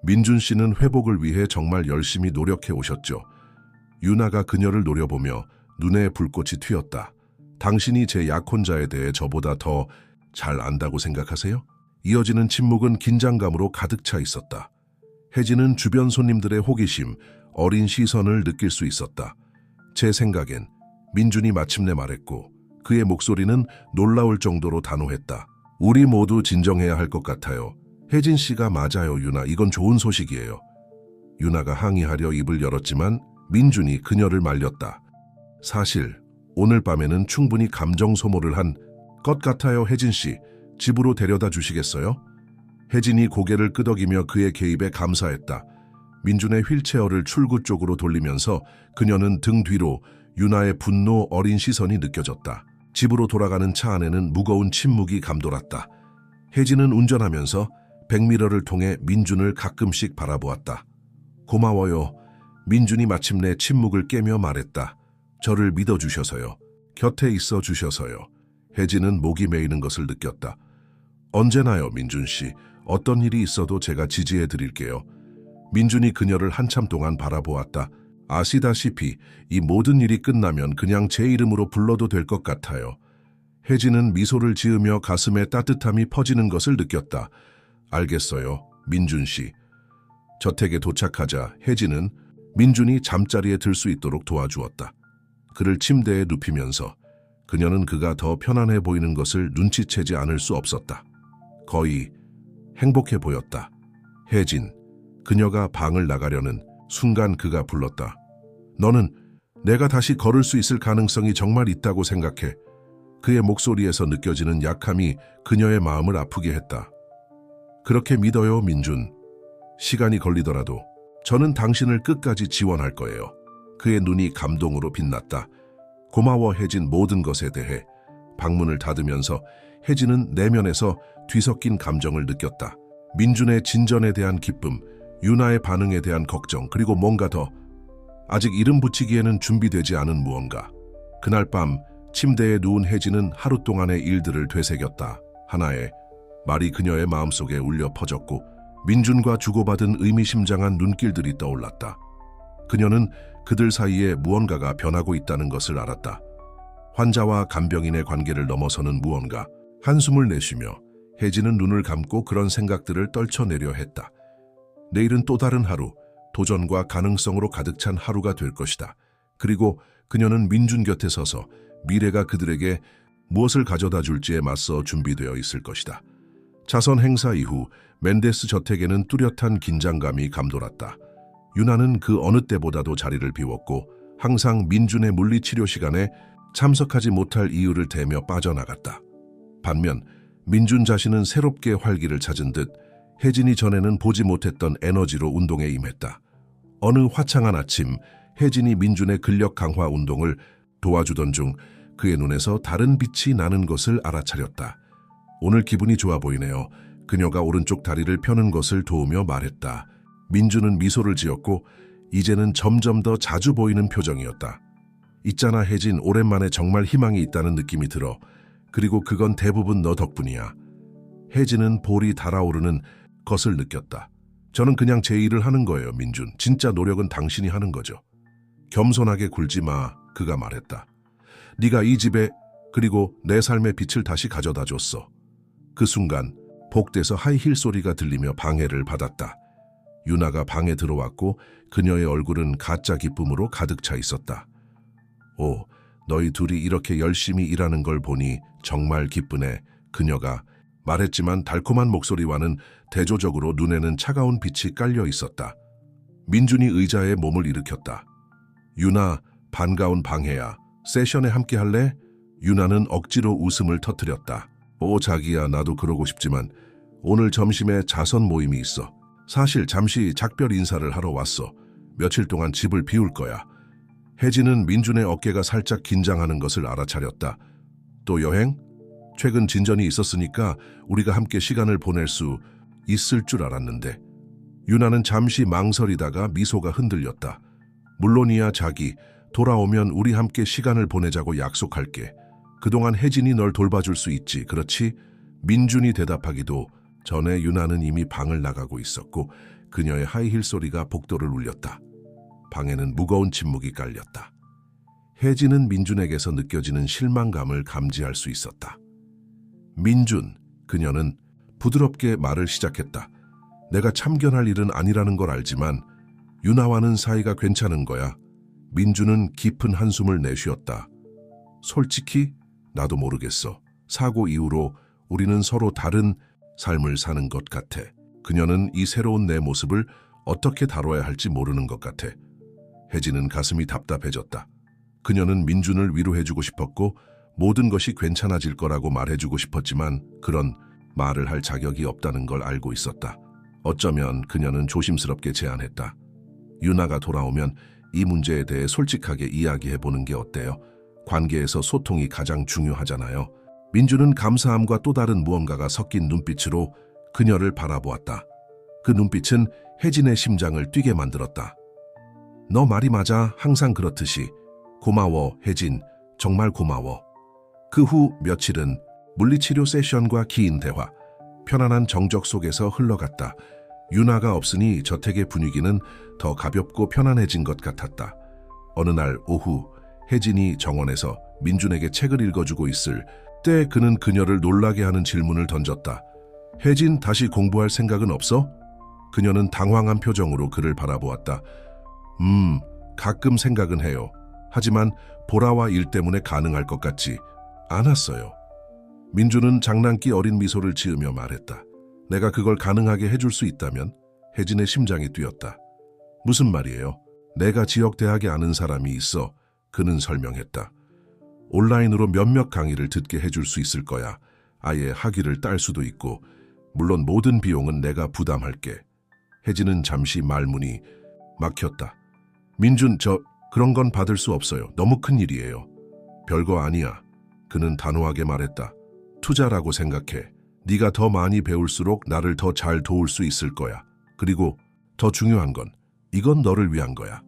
민준 씨는 회복을 위해 정말 열심히 노력해 오셨죠. 유나가 그녀를 노려보며 눈에 불꽃이 튀었다. 당신이 제 약혼자에 대해 저보다 더 잘 안다고 생각하세요? 이어지는 침묵은 긴장감으로 가득 차 있었다. 혜진은 주변 손님들의 호기심, 어린 시선을 느낄 수 있었다. 제 생각엔 민준이 마침내 말했고 그의 목소리는 놀라울 정도로 단호했다. 우리 모두 진정해야 할 것 같아요. 혜진 씨가 맞아요, 유나. 이건 좋은 소식이에요. 유나가 항의하려 입을 열었지만 민준이 그녀를 말렸다. 사실 오늘 밤에는 충분히 감정 소모를 한 것 같아요. 혜진 씨, 집으로 데려다 주시겠어요? 혜진이 고개를 끄덕이며 그의 개입에 감사했다. 민준의 휠체어를 출구 쪽으로 돌리면서 그녀는 등 뒤로 유나의 분노 어린 시선이 느껴졌다. 집으로 돌아가는 차 안에는 무거운 침묵이 감돌았다. 혜진은 운전하면서 백미러를 통해 민준을 가끔씩 바라보았다. 고마워요. 민준이 마침내 침묵을 깨며 말했다. 저를 믿어주셔서요. 곁에 있어 주셔서요. 혜진은 목이 메이는 것을 느꼈다. 언제나요, 민준 씨. 어떤 일이 있어도 제가 지지해 드릴게요. 민준이 그녀를 한참 동안 바라보았다. 아시다시피 이 모든 일이 끝나면 그냥 제 이름으로 불러도 될 것 같아요. 혜진은 미소를 지으며 가슴에 따뜻함이 퍼지는 것을 느꼈다. 알겠어요, 민준 씨. 저택에 도착하자 혜진은 민준이 잠자리에 들 수 있도록 도와주었다. 그를 침대에 눕히면서 그녀는 그가 더 편안해 보이는 것을 눈치채지 않을 수 없었다. 거의 행복해 보였다. 혜진, 그녀가 방을 나가려는 순간 그가 불렀다. 너는 내가 다시 걸을 수 있을 가능성이 정말 있다고 생각해. 그의 목소리에서 느껴지는 약함이 그녀의 마음을 아프게 했다. 그렇게 믿어요, 민준. 시간이 걸리더라도 저는 당신을 끝까지 지원할 거예요. 그의 눈이 감동으로 빛났다. 고마워, 혜진. 모든 것에 대해. 방문을 닫으면서 혜진은 내면에서 뒤섞인 감정을 느꼈다. 민준의 진전에 대한 기쁨, 유나의 반응에 대한 걱정, 그리고 뭔가 더 아직 이름 붙이기에는 준비되지 않은 무언가. 그날 밤 침대에 누운 혜진은 하루 동안의 일들을 되새겼다. 하나의 말이 그녀의 마음속에 울려 퍼졌고 민준과 주고받은 의미심장한 눈길들이 떠올랐다. 그녀는 그들 사이에 무언가가 변하고 있다는 것을 알았다. 환자와 간병인의 관계를 넘어서는 무언가. 한숨을 내쉬며 혜진은 눈을 감고 그런 생각들을 떨쳐내려 했다. 내일은 또 다른 하루, 도전과 가능성으로 가득 찬 하루가 될 것이다. 그리고 그녀는 민준 곁에 서서 미래가 그들에게 무엇을 가져다 줄지에 맞서 준비되어 있을 것이다. 자선 행사 이후 멘데스 저택에는 뚜렷한 긴장감이 감돌았다. 유나는 그 어느 때보다도 자리를 비웠고 항상 민준의 물리치료 시간에 참석하지 못할 이유를 대며 빠져나갔다. 반면 민준 자신은 새롭게 활기를 찾은 듯 혜진이 전에는 보지 못했던 에너지로 운동에 임했다. 어느 화창한 아침 혜진이 민준의 근력 강화 운동을 도와주던 중 그의 눈에서 다른 빛이 나는 것을 알아차렸다. 오늘 기분이 좋아 보이네요. 그녀가 오른쪽 다리를 펴는 것을 도우며 말했다. 민준은 미소를 지었고 이제는 점점 더 자주 보이는 표정이었다. 있잖아, 혜진. 오랜만에 정말 희망이 있다는 느낌이 들어. 그리고 그건 대부분 너 덕분이야. 혜진은 볼이 달아오르는 것을 느꼈다. 저는 그냥 제 일을 하는 거예요, 민준. 진짜 노력은 당신이 하는 거죠. 겸손하게 굴지 마, 그가 말했다. 네가 이 집에 그리고 내 삶의 빛을 다시 가져다 줬어. 그 순간 복대에서 하이힐 소리가 들리며 방해를 받았다. 유나가 방에 들어왔고 그녀의 얼굴은 가짜 기쁨으로 가득 차 있었다. 오, 너희 둘이 이렇게 열심히 일하는 걸 보니 정말 기쁘네. 그녀가 말했지만 달콤한 목소리와는 대조적으로 눈에는 차가운 빛이 깔려 있었다. 민준이 의자에 몸을 일으켰다. 유나, 반가운 방해야. 세션에 함께 할래? 유나는 억지로 웃음을 터뜨렸다. 오, 자기야, 나도 그러고 싶지만 오늘 점심에 자선 모임이 있어. 사실 잠시 작별 인사를 하러 왔어. 며칠 동안 집을 비울 거야. 혜진은 민준의 어깨가 살짝 긴장하는 것을 알아차렸다. 또 여행? 최근 진전이 있었으니까 우리가 함께 시간을 보낼 수 있을 줄 알았는데. 유나는 잠시 망설이다가 미소가 흔들렸다. 물론이야 자기. 돌아오면 우리 함께 시간을 보내자고 약속할게. 그동안 혜진이 널 돌봐줄 수 있지, 그렇지? 민준이 대답하기도 전에 유나는 이미 방을 나가고 있었고 그녀의 하이힐 소리가 복도를 울렸다. 방에는 무거운 침묵이 깔렸다. 혜진은 민준에게서 느껴지는 실망감을 감지할 수 있었다. 민준, 그녀는 부드럽게 말을 시작했다. 내가 참견할 일은 아니라는 걸 알지만 유나와는 사이가 괜찮은 거야. 민준은 깊은 한숨을 내쉬었다. 솔직히 나도 모르겠어. 사고 이후로 우리는 서로 다른 삶을 사는 것 같아. 그녀는 이 새로운 내 모습을 어떻게 다뤄야 할지 모르는 것 같아. 혜진은 가슴이 답답해졌다. 그녀는 민준을 위로해주고 싶었고 모든 것이 괜찮아질 거라고 말해주고 싶었지만 그런 말을 할 자격이 없다는 걸 알고 있었다. 어쩌면 그녀는 조심스럽게 제안했다. 유나가 돌아오면 이 문제에 대해 솔직하게 이야기해보는 게 어때요? 관계에서 소통이 가장 중요하잖아요. 민준은 감사함과 또 다른 무언가가 섞인 눈빛으로 그녀를 바라보았다. 그 눈빛은 혜진의 심장을 뛰게 만들었다. 너 말이 맞아. 항상 그렇듯이. 고마워, 혜진. 정말 고마워. 그 후 며칠은 물리치료 세션과 긴 대화, 편안한 정적 속에서 흘러갔다. 유나가 없으니 저택의 분위기는 더 가볍고 편안해진 것 같았다. 어느 날 오후 혜진이 정원에서 민준에게 책을 읽어주고 있을 때 그는 그녀를 놀라게 하는 질문을 던졌다. 혜진, 다시 공부할 생각은 없어? 그녀는 당황한 표정으로 그를 바라보았다. 가끔 생각은 해요. 하지만 보라와 일 때문에 가능할 것 같지 않았어요. 민준은 장난기 어린 미소를 지으며 말했다. 내가 그걸 가능하게 해줄 수 있다면? 혜진의 심장이 뛰었다. 무슨 말이에요? 내가 지역 대학에 아는 사람이 있어. 그는 설명했다. 온라인으로 몇몇 강의를 듣게 해줄 수 있을 거야. 아예 학위를 딸 수도 있고 물론 모든 비용은 내가 부담할게. 혜진은 잠시 말문이 막혔다. 민준, 그런 건 받을 수 없어요. 너무 큰 일이에요. 별거 아니야. 그는 단호하게 말했다. 투자라고 생각해. 네가 더 많이 배울수록 나를 더 잘 도울 수 있을 거야. 그리고 더 중요한 건 이건 너를 위한 거야.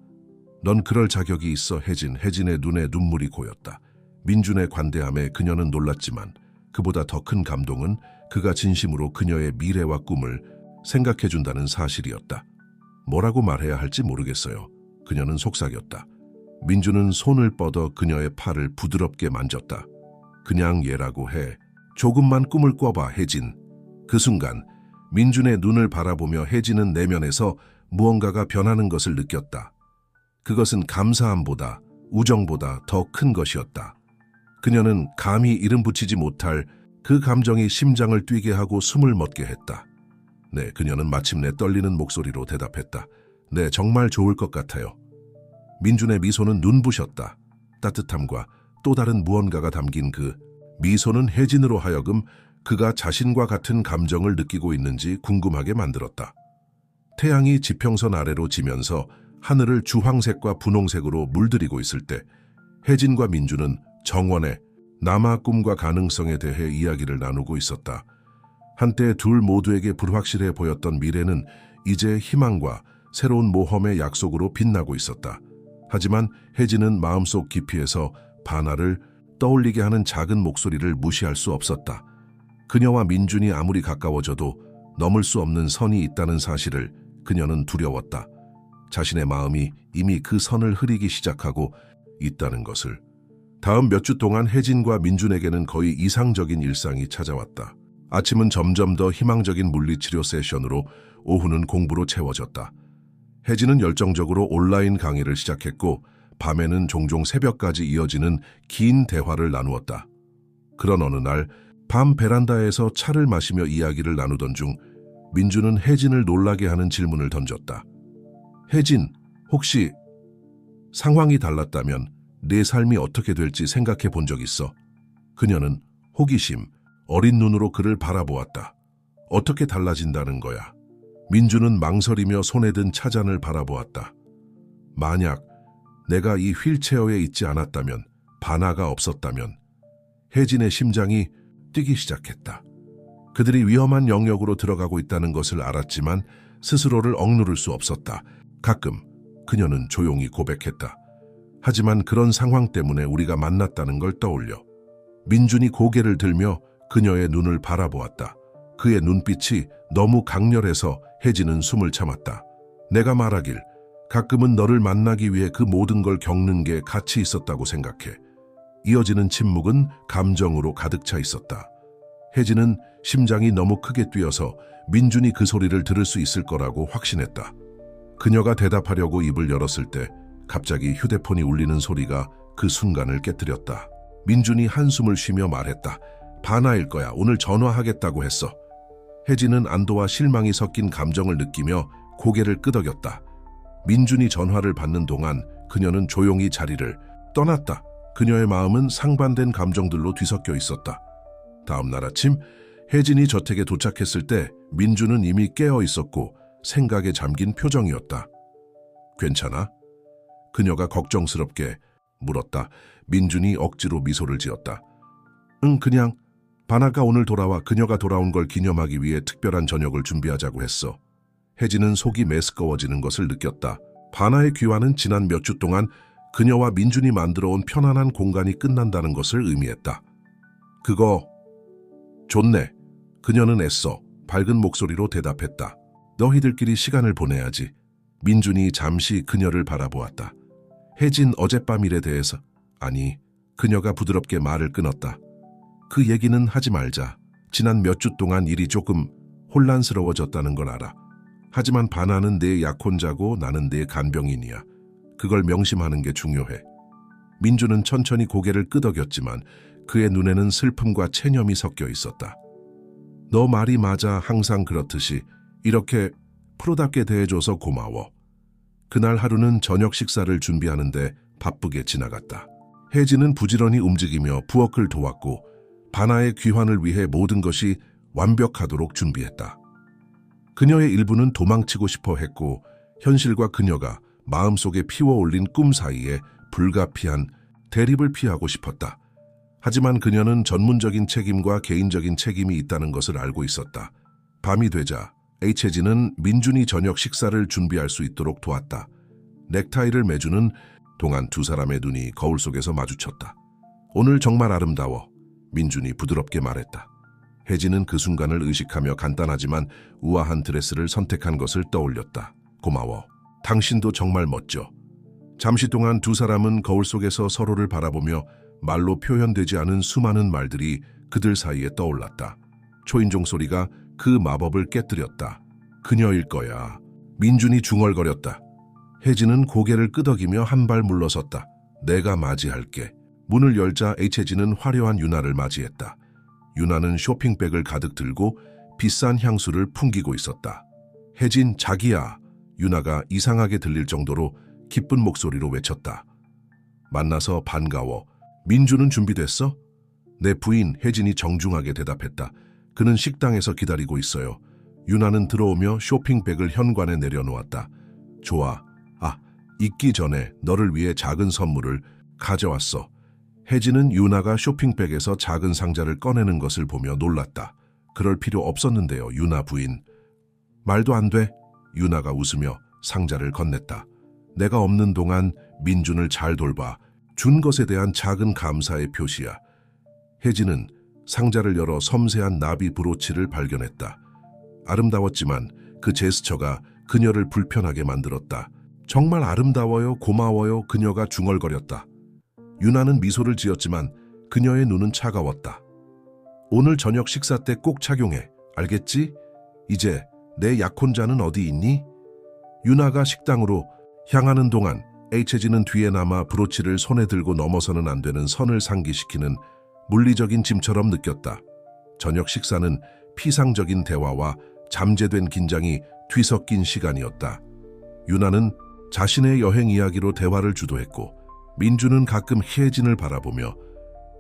넌 그럴 자격이 있어, 혜진. 혜진의 눈에 눈물이 고였다. 민준의 관대함에 그녀는 놀랐지만 그보다 더 큰 감동은 그가 진심으로 그녀의 미래와 꿈을 생각해준다는 사실이었다. 뭐라고 말해야 할지 모르겠어요. 그녀는 속삭였다. 민준은 손을 뻗어 그녀의 팔을 부드럽게 만졌다. 그냥 얘라고 해. 조금만 꿈을 꿔봐, 혜진. 그 순간 민준의 눈을 바라보며 혜진은 내면에서 무언가가 변하는 것을 느꼈다. 그것은 감사함보다 우정보다 더 큰 것이었다. 그녀는 감히 이름 붙이지 못할 그 감정이 심장을 뛰게 하고 숨을 멎게 했다. 네, 그녀는 마침내 떨리는 목소리로 대답했다. 네, 정말 좋을 것 같아요. 민준의 미소는 눈부셨다. 따뜻함과 또 다른 무언가가 담긴 그 미소는 혜진으로 하여금 그가 자신과 같은 감정을 느끼고 있는지 궁금하게 만들었다. 태양이 지평선 아래로 지면서 하늘을 주황색과 분홍색으로 물들이고 있을 때 혜진과 민준은 정원의 남아 꿈과 가능성에 대해 이야기를 나누고 있었다. 한때 둘 모두에게 불확실해 보였던 미래는 이제 희망과 새로운 모험의 약속으로 빛나고 있었다. 하지만 혜진은 마음속 깊이에서 반하를 떠올리게 하는 작은 목소리를 무시할 수 없었다. 그녀와 민준이 아무리 가까워져도 넘을 수 없는 선이 있다는 사실을 그녀는 두려웠다. 자신의 마음이 이미 그 선을 흐리기 시작하고 있다는 것을. 다음 몇 주 동안 혜진과 민준에게는 거의 이상적인 일상이 찾아왔다. 아침은 점점 더 희망적인 물리치료 세션으로 오후는 공부로 채워졌다. 혜진은 열정적으로 온라인 강의를 시작했고 밤에는 종종 새벽까지 이어지는 긴 대화를 나누었다. 그런 어느 날 밤 베란다에서 차를 마시며 이야기를 나누던 중 민준은 혜진을 놀라게 하는 질문을 던졌다. 혜진, 혹시 상황이 달랐다면 내 삶이 어떻게 될지 생각해 본 적 있어? 그녀는 호기심, 어린 눈으로 그를 바라보았다. 어떻게 달라진다는 거야? 민주는 망설이며 손에 든 차잔을 바라보았다. 만약 내가 이 휠체어에 있지 않았다면, 바나가 없었다면. 혜진의 심장이 뛰기 시작했다. 그들이 위험한 영역으로 들어가고 있다는 것을 알았지만 스스로를 억누를 수 없었다. 가끔 그녀는 조용히 고백했다. 하지만 그런 상황 때문에 우리가 만났다는 걸 떠올려. 민준이 고개를 들며 그녀의 눈을 바라보았다. 그의 눈빛이 너무 강렬해서 혜진은 숨을 참았다. 내가 말하길, 가끔은 너를 만나기 위해 그 모든 걸 겪는 게 가치 있었다고 생각해. 이어지는 침묵은 감정으로 가득 차 있었다. 혜진은 심장이 너무 크게 뛰어서 민준이 그 소리를 들을 수 있을 거라고 확신했다. 그녀가 대답하려고 입을 열었을 때 갑자기 휴대폰이 울리는 소리가 그 순간을 깨뜨렸다. 민준이 한숨을 쉬며 말했다. 바나일 거야. 오늘 전화하겠다고 했어. 혜진은 안도와 실망이 섞인 감정을 느끼며 고개를 끄덕였다. 민준이 전화를 받는 동안 그녀는 조용히 자리를 떠났다. 그녀의 마음은 상반된 감정들로 뒤섞여 있었다. 다음 날 아침 혜진이 저택에 도착했을 때 민준은 이미 깨어 있었고 생각에 잠긴 표정이었다. 괜찮아? 그녀가 걱정스럽게 물었다. 민준이 억지로 미소를 지었다. 응, 그냥 바나가 오늘 돌아와 그녀가 돌아온 걸 기념하기 위해 특별한 저녁을 준비하자고 했어. 혜진은 속이 메스꺼워지는 것을 느꼈다. 바나의 귀환은 지난 몇 주 동안 그녀와 민준이 만들어온 편안한 공간이 끝난다는 것을 의미했다. 그거 좋네. 그녀는 애써 밝은 목소리로 대답했다. 너희들끼리 시간을 보내야지. 민준이 잠시 그녀를 바라보았다. 혜진 어젯밤 일에 대해서 아니, 그녀가 부드럽게 말을 끊었다. 그 얘기는 하지 말자. 지난 몇 주 동안 일이 조금 혼란스러워졌다는 걸 알아. 하지만 바나는 내 약혼자고 나는 내 간병인이야. 그걸 명심하는 게 중요해. 민주는 천천히 고개를 끄덕였지만 그의 눈에는 슬픔과 체념이 섞여 있었다. 너 말이 맞아. 항상 그렇듯이 이렇게 프로답게 대해줘서 고마워. 그날 하루는 저녁 식사를 준비하는데 바쁘게 지나갔다. 혜진은 부지런히 움직이며 부엌을 도왔고 바나의 귀환을 위해 모든 것이 완벽하도록 준비했다. 그녀의 일부는 도망치고 싶어 했고 현실과 그녀가 마음속에 피워올린 꿈 사이에 불가피한 대립을 피하고 싶었다. 하지만 그녀는 전문적인 책임과 개인적인 책임이 있다는 것을 알고 있었다. 밤이 되자 H혜진은 민준이 저녁 식사를 준비할 수 있도록 도왔다. 넥타이를 매주는 동안 두 사람의 눈이 거울 속에서 마주쳤다. 오늘 정말 아름다워. 민준이 부드럽게 말했다. 혜진은 그 순간을 의식하며 간단하지만 우아한 드레스를 선택한 것을 떠올렸다. 고마워. 당신도 정말 멋져. 잠시 동안 두 사람은 거울 속에서 서로를 바라보며 말로 표현되지 않은 수많은 말들이 그들 사이에 떠올랐다. 초인종 소리가 그 마법을 깨뜨렸다. 그녀일 거야. 민준이 중얼거렸다. 혜진은 고개를 끄덕이며 한 발 물러섰다. 내가 맞이할게. 문을 열자 H혜진은 화려한 유나를 맞이했다. 유나는 쇼핑백을 가득 들고 비싼 향수를 풍기고 있었다. 혜진, 자기야. 유나가 이상하게 들릴 정도로 기쁜 목소리로 외쳤다. 만나서 반가워. 민주는 준비됐어? 내 부인 혜진이 정중하게 대답했다. 그는 식당에서 기다리고 있어요. 유나는 들어오며 쇼핑백을 현관에 내려놓았다. 좋아. 잊기 전에 너를 위해 작은 선물을 가져왔어. 혜진은 유나가 쇼핑백에서 작은 상자를 꺼내는 것을 보며 놀랐다. 그럴 필요 없었는데요, 유나 부인. 말도 안 돼. 유나가 웃으며 상자를 건넸다. 내가 없는 동안 민준을 잘 돌봐. 준 것에 대한 작은 감사의 표시야. 혜진은 상자를 열어 섬세한 나비 브로치를 발견했다. 아름다웠지만 그 제스처가 그녀를 불편하게 만들었다. 정말 아름다워요, 고마워요. 그녀가 중얼거렸다. 유나는 미소를 지었지만 그녀의 눈은 차가웠다. 오늘 저녁 식사 때 꼭 착용해. 알겠지? 이제 내 약혼자는 어디 있니? 유나가 식당으로 향하는 동안 H혜진은 뒤에 남아 브로치를 손에 들고 넘어서는 안 되는 선을 상기시키는 물리적인 짐처럼 느꼈다. 저녁 식사는 피상적인 대화와 잠재된 긴장이 뒤섞인 시간이었다. 유나는 자신의 여행 이야기로 대화를 주도했고 민주는 가끔 혜진을 바라보며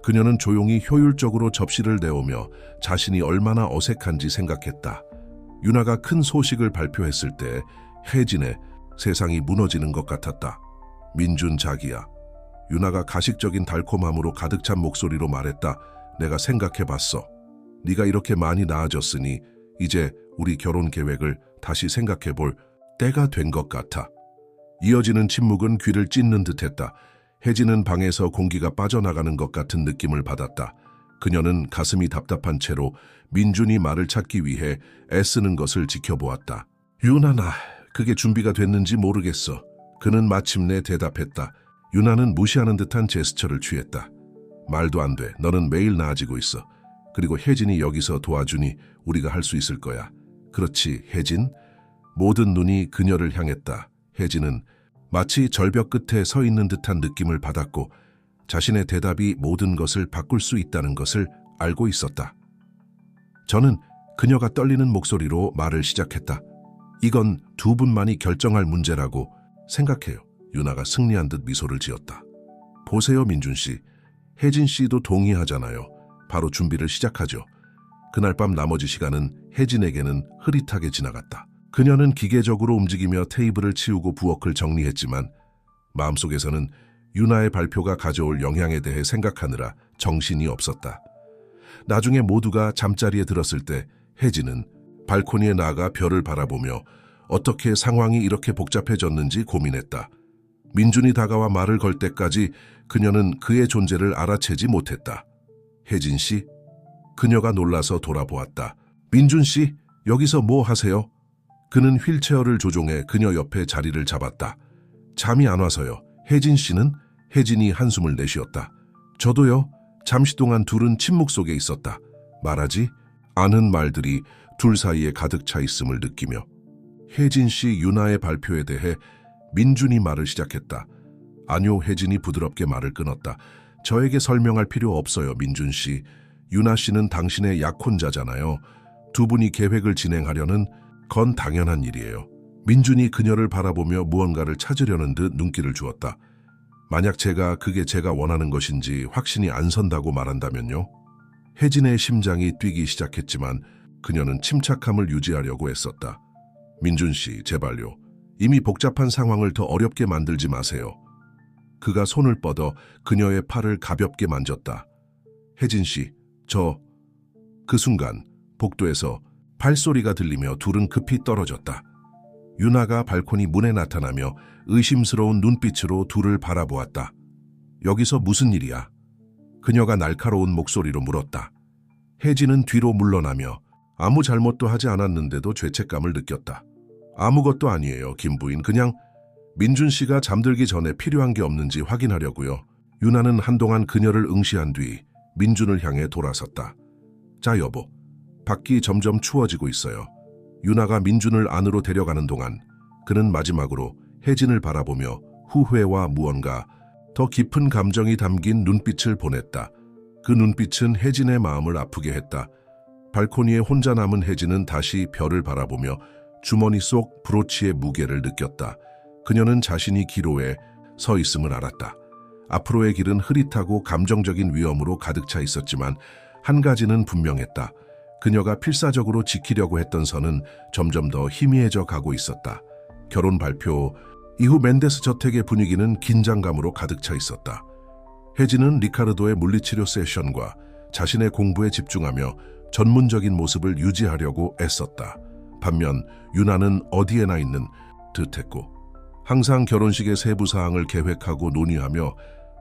그녀는 조용히 효율적으로 접시를 내오며 자신이 얼마나 어색한지 생각했다. 유나가 큰 소식을 발표했을 때 혜진의 세상이 무너지는 것 같았다. 민준 자기야. 유나가 가식적인 달콤함으로 가득 찬 목소리로 말했다. 내가 생각해봤어. 네가 이렇게 많이 나아졌으니 이제 우리 결혼 계획을 다시 생각해볼 때가 된 것 같아. 이어지는 침묵은 귀를 찢는 듯했다. 혜진은 방에서 공기가 빠져나가는 것 같은 느낌을 받았다. 그녀는 가슴이 답답한 채로 민준이 말을 찾기 위해 애쓰는 것을 지켜보았다. 유나나, 그게 준비가 됐는지 모르겠어. 그는 마침내 대답했다. 유나는 무시하는 듯한 제스처를 취했다. 말도 안 돼. 너는 매일 나아지고 있어. 그리고 혜진이 여기서 도와주니 우리가 할 수 있을 거야. 그렇지, 혜진? 모든 눈이 그녀를 향했다. 혜진은 마치 절벽 끝에 서 있는 듯한 느낌을 받았고 자신의 대답이 모든 것을 바꿀 수 있다는 것을 알고 있었다. 저는 그녀가 떨리는 목소리로 말을 시작했다. 이건 두 분만이 결정할 문제라고 생각해요. 유나가 승리한 듯 미소를 지었다. 보세요, 민준 씨. 혜진 씨도 동의하잖아요. 바로 준비를 시작하죠. 그날 밤 나머지 시간은 혜진에게는 흐릿하게 지나갔다. 그녀는 기계적으로 움직이며 테이블을 치우고 부엌을 정리했지만 마음속에서는 유나의 발표가 가져올 영향에 대해 생각하느라 정신이 없었다. 나중에 모두가 잠자리에 들었을 때 혜진은 발코니에 나가 별을 바라보며 어떻게 상황이 이렇게 복잡해졌는지 고민했다. 민준이 다가와 말을 걸 때까지 그녀는 그의 존재를 알아채지 못했다. 혜진 씨? 그녀가 놀라서 돌아보았다. 민준 씨, 여기서 뭐 하세요? 그는 휠체어를 조종해 그녀 옆에 자리를 잡았다. 잠이 안 와서요. 혜진 씨는? 혜진이 한숨을 내쉬었다. 저도요. 잠시 동안 둘은 침묵 속에 있었다. 말하지 않은 말들이 둘 사이에 가득 차 있음을 느끼며 혜진 씨 유나의 발표에 대해 민준이 말을 시작했다. 아니요, 혜진이 부드럽게 말을 끊었다. 저에게 설명할 필요 없어요, 민준 씨. 유나 씨는 당신의 약혼자잖아요. 두 분이 계획을 진행하려는 건 당연한 일이에요. 민준이 그녀를 바라보며 무언가를 찾으려는 듯 눈길을 주었다. 만약 그게 제가 원하는 것인지 확신이 안 선다고 말한다면요? 혜진의 심장이 뛰기 시작했지만 그녀는 침착함을 유지하려고 애썼다. 민준 씨, 제발요. 이미 복잡한 상황을 더 어렵게 만들지 마세요. 그가 손을 뻗어 그녀의 팔을 가볍게 만졌다. 혜진 씨, 그 순간 복도에서 발소리가 들리며 둘은 급히 떨어졌다. 유나가 발코니 문에 나타나며 의심스러운 눈빛으로 둘을 바라보았다. 여기서 무슨 일이야? 그녀가 날카로운 목소리로 물었다. 혜진은 뒤로 물러나며 아무 잘못도 하지 않았는데도 죄책감을 느꼈다. 아무것도 아니에요, 김 부인. 그냥 민준 씨가 잠들기 전에 필요한 게 없는지 확인하려고요. 유나는 한동안 그녀를 응시한 뒤 민준을 향해 돌아섰다. 자, 여보. 밖이 점점 추워지고 있어요. 유나가 민준을 안으로 데려가는 동안 그는 마지막으로 혜진을 바라보며 후회와 무언가 더 깊은 감정이 담긴 눈빛을 보냈다. 그 눈빛은 혜진의 마음을 아프게 했다. 발코니에 혼자 남은 혜진은 다시 별을 바라보며 주머니 속 브로치의 무게를 느꼈다. 그녀는 자신이 기로에 서 있음을 알았다. 앞으로의 길은 흐릿하고 감정적인 위험으로 가득 차 있었지만 한 가지는 분명했다. 그녀가 필사적으로 지키려고 했던 선은 점점 더 희미해져 가고 있었다. 결혼 발표 이후 멘데스 저택의 분위기는 긴장감으로 가득 차 있었다. 혜진은 리카르도의 물리치료 세션과 자신의 공부에 집중하며 전문적인 모습을 유지하려고 애썼다. 반면 유나는 어디에나 있는 듯했고 항상 결혼식의 세부 사항을 계획하고 논의하며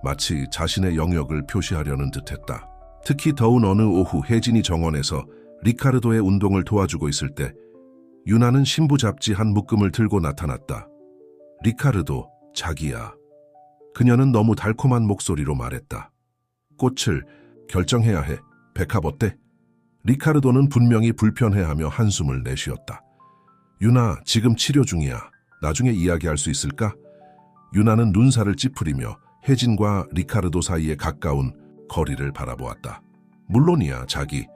마치 자신의 영역을 표시하려는 듯했다. 특히 더운 어느 오후 혜진이 정원에서 리카르도의 운동을 도와주고 있을 때 유나는 신부 잡지 한 묶음을 들고 나타났다. 리카르도, 자기야. 그녀는 너무 달콤한 목소리로 말했다. 꽃을 결정해야 해. 백합 어때? 리카르도는 분명히 불편해하며 한숨을 내쉬었다. 유나, 지금 치료 중이야. 나중에 이야기할 수 있을까? 유나는 눈살을 찌푸리며 혜진과 리카르도 사이에 가까운 거리를 바라보았다. 물론이야, 자기.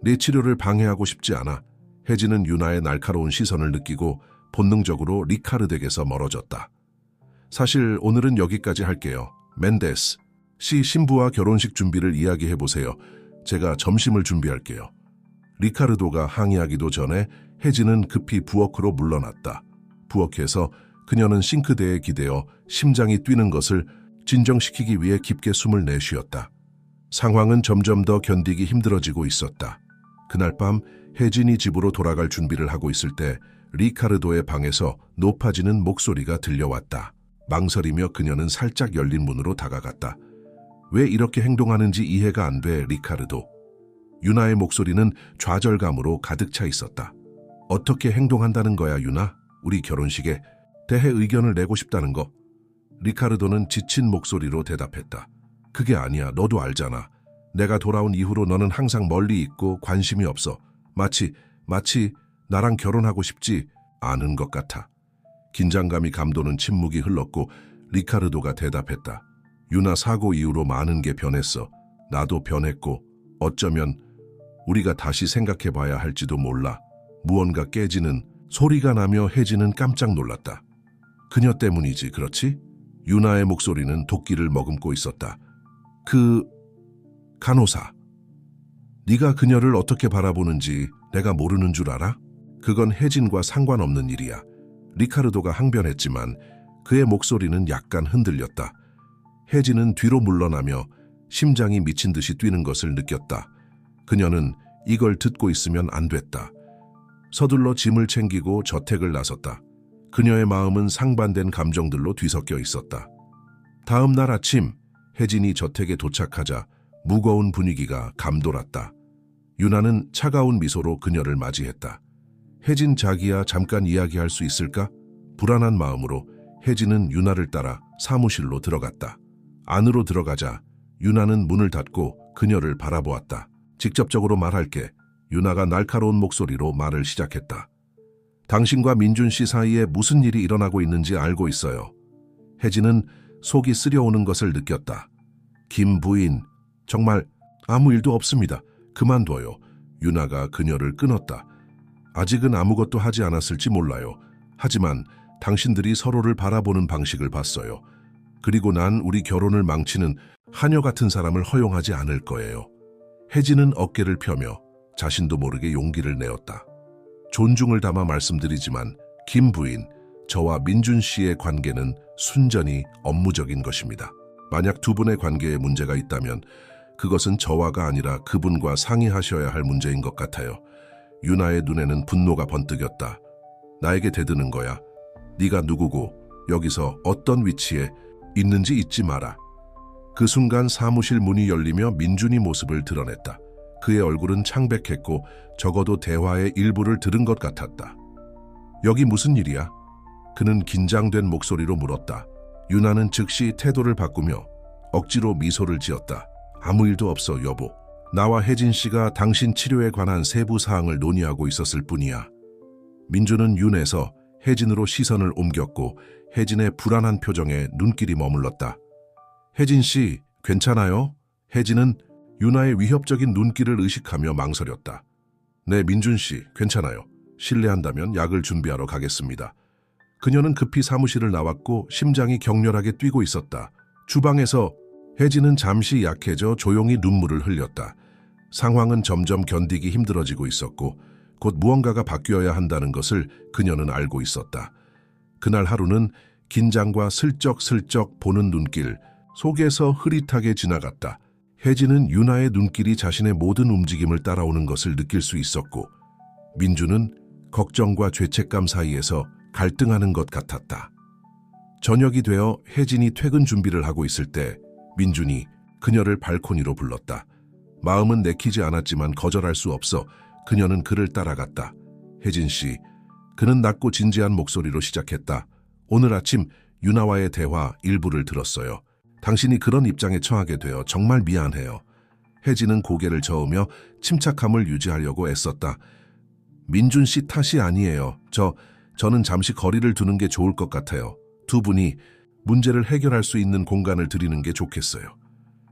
네 치료를 방해하고 싶지 않아. 혜진은 유나의 날카로운 시선을 느끼고 본능적으로 리카르도에게서 멀어졌다. 사실 오늘은 여기까지 할게요. 멘데스. 씨 신부와 결혼식 준비를 이야기해보세요. 제가 점심을 준비할게요. 리카르도가 항의하기도 전에 혜진은 급히 부엌으로 물러났다. 부엌에서 그녀는 싱크대에 기대어 심장이 뛰는 것을 진정시키기 위해 깊게 숨을 내쉬었다. 상황은 점점 더 견디기 힘들어지고 있었다. 그날 밤 혜진이 집으로 돌아갈 준비를 하고 있을 때 리카르도의 방에서 높아지는 목소리가 들려왔다. 망설이며 그녀는 살짝 열린 문으로 다가갔다. 왜 이렇게 행동하는지 이해가 안 돼, 리카르도. 유나의 목소리는 좌절감으로 가득 차 있었다. 어떻게 행동한다는 거야, 유나? 우리 결혼식에 대해 의견을 내고 싶다는 거? 리카르도는 지친 목소리로 대답했다. 그게 아니야, 너도 알잖아. 내가 돌아온 이후로 너는 항상 멀리 있고 관심이 없어. 마치 나랑 결혼하고 싶지 않은 것 같아. 긴장감이 감도는 침묵이 흘렀고 리카르도가 대답했다. 유나 사고 이후로 많은 게 변했어. 나도 변했고 어쩌면 우리가 다시 생각해봐야 할지도 몰라. 무언가 깨지는 소리가 나며 혜진은 깜짝 놀랐다. 그녀 때문이지, 그렇지? 유나의 목소리는 도끼를 머금고 있었다. 간호사. 네가 그녀를 어떻게 바라보는지 내가 모르는 줄 알아? 그건 혜진과 상관없는 일이야. 리카르도가 항변했지만 그의 목소리는 약간 흔들렸다. 혜진은 뒤로 물러나며 심장이 미친 듯이 뛰는 것을 느꼈다. 그녀는 이걸 듣고 있으면 안 됐다. 서둘러 짐을 챙기고 저택을 나섰다. 그녀의 마음은 상반된 감정들로 뒤섞여 있었다. 다음 날 아침 혜진이 저택에 도착하자 무거운 분위기가 감돌았다. 유나는 차가운 미소로 그녀를 맞이했다. 혜진 자기야, 잠깐 이야기할 수 있을까? 불안한 마음으로 혜진은 유나를 따라 사무실로 들어갔다. 안으로 들어가자 유나는 문을 닫고 그녀를 바라보았다. 직접적으로 말할게. 유나가 날카로운 목소리로 말을 시작했다. 당신과 민준 씨 사이에 무슨 일이 일어나고 있는지 알고 있어요. 혜진은 속이 쓰려오는 것을 느꼈다. 김 부인, 정말 아무 일도 없습니다. 그만둬요. 유나가 그녀를 끊었다. 아직은 아무것도 하지 않았을지 몰라요. 하지만 당신들이 서로를 바라보는 방식을 봤어요. 그리고 난 우리 결혼을 망치는 하녀 같은 사람을 허용하지 않을 거예요. 혜진은 어깨를 펴며 자신도 모르게 용기를 내었다. 존중을 담아 말씀드리지만 김 부인, 저와 민준 씨의 관계는 순전히 업무적인 것입니다. 만약 두 분의 관계에 문제가 있다면 그것은 저와가 아니라 그분과 상의하셔야 할 문제인 것 같아요. 유나의 눈에는 분노가 번뜩였다. 나에게 대드는 거야. 네가 누구고 여기서 어떤 위치에 있는지 잊지 마라. 그 순간 사무실 문이 열리며 민준이 모습을 드러냈다. 그의 얼굴은 창백했고 적어도 대화의 일부를 들은 것 같았다. 여기 무슨 일이야? 그는 긴장된 목소리로 물었다. 유나는 즉시 태도를 바꾸며 억지로 미소를 지었다. 아무 일도 없어, 여보. 나와 혜진 씨가 당신 치료에 관한 세부 사항을 논의하고 있었을 뿐이야. 민준은 윤에서 혜진으로 시선을 옮겼고 혜진의 불안한 표정에 눈길이 머물렀다. 혜진 씨, 괜찮아요? 혜진은 유나의 위협적인 눈길을 의식하며 망설였다. 네, 민준 씨, 괜찮아요. 실례한다면 약을 준비하러 가겠습니다. 그녀는 급히 사무실을 나왔고 심장이 격렬하게 뛰고 있었다. 주방에서 혜진은 잠시 약해져 조용히 눈물을 흘렸다. 상황은 점점 견디기 힘들어지고 있었고 곧 무언가가 바뀌어야 한다는 것을 그녀는 알고 있었다. 그날 하루는 긴장과 슬쩍슬쩍 보는 눈길 속에서 흐릿하게 지나갔다. 혜진은 유나의 눈길이 자신의 모든 움직임을 따라오는 것을 느낄 수 있었고 민주는 걱정과 죄책감 사이에서 갈등하는 것 같았다. 저녁이 되어 혜진이 퇴근 준비를 하고 있을 때 민준이 그녀를 발코니로 불렀다. 마음은 내키지 않았지만 거절할 수 없어 그녀는 그를 따라갔다. 혜진 씨, 그는 낮고 진지한 목소리로 시작했다. 오늘 아침 유나와의 대화 일부를 들었어요. 당신이 그런 입장에 처하게 되어 정말 미안해요. 혜진은 고개를 저으며 침착함을 유지하려고 애썼다. 민준 씨 탓이 아니에요. 저는 잠시 거리를 두는 게 좋을 것 같아요. 두 분이 문제를 해결할 수 있는 공간을 드리는 게 좋겠어요.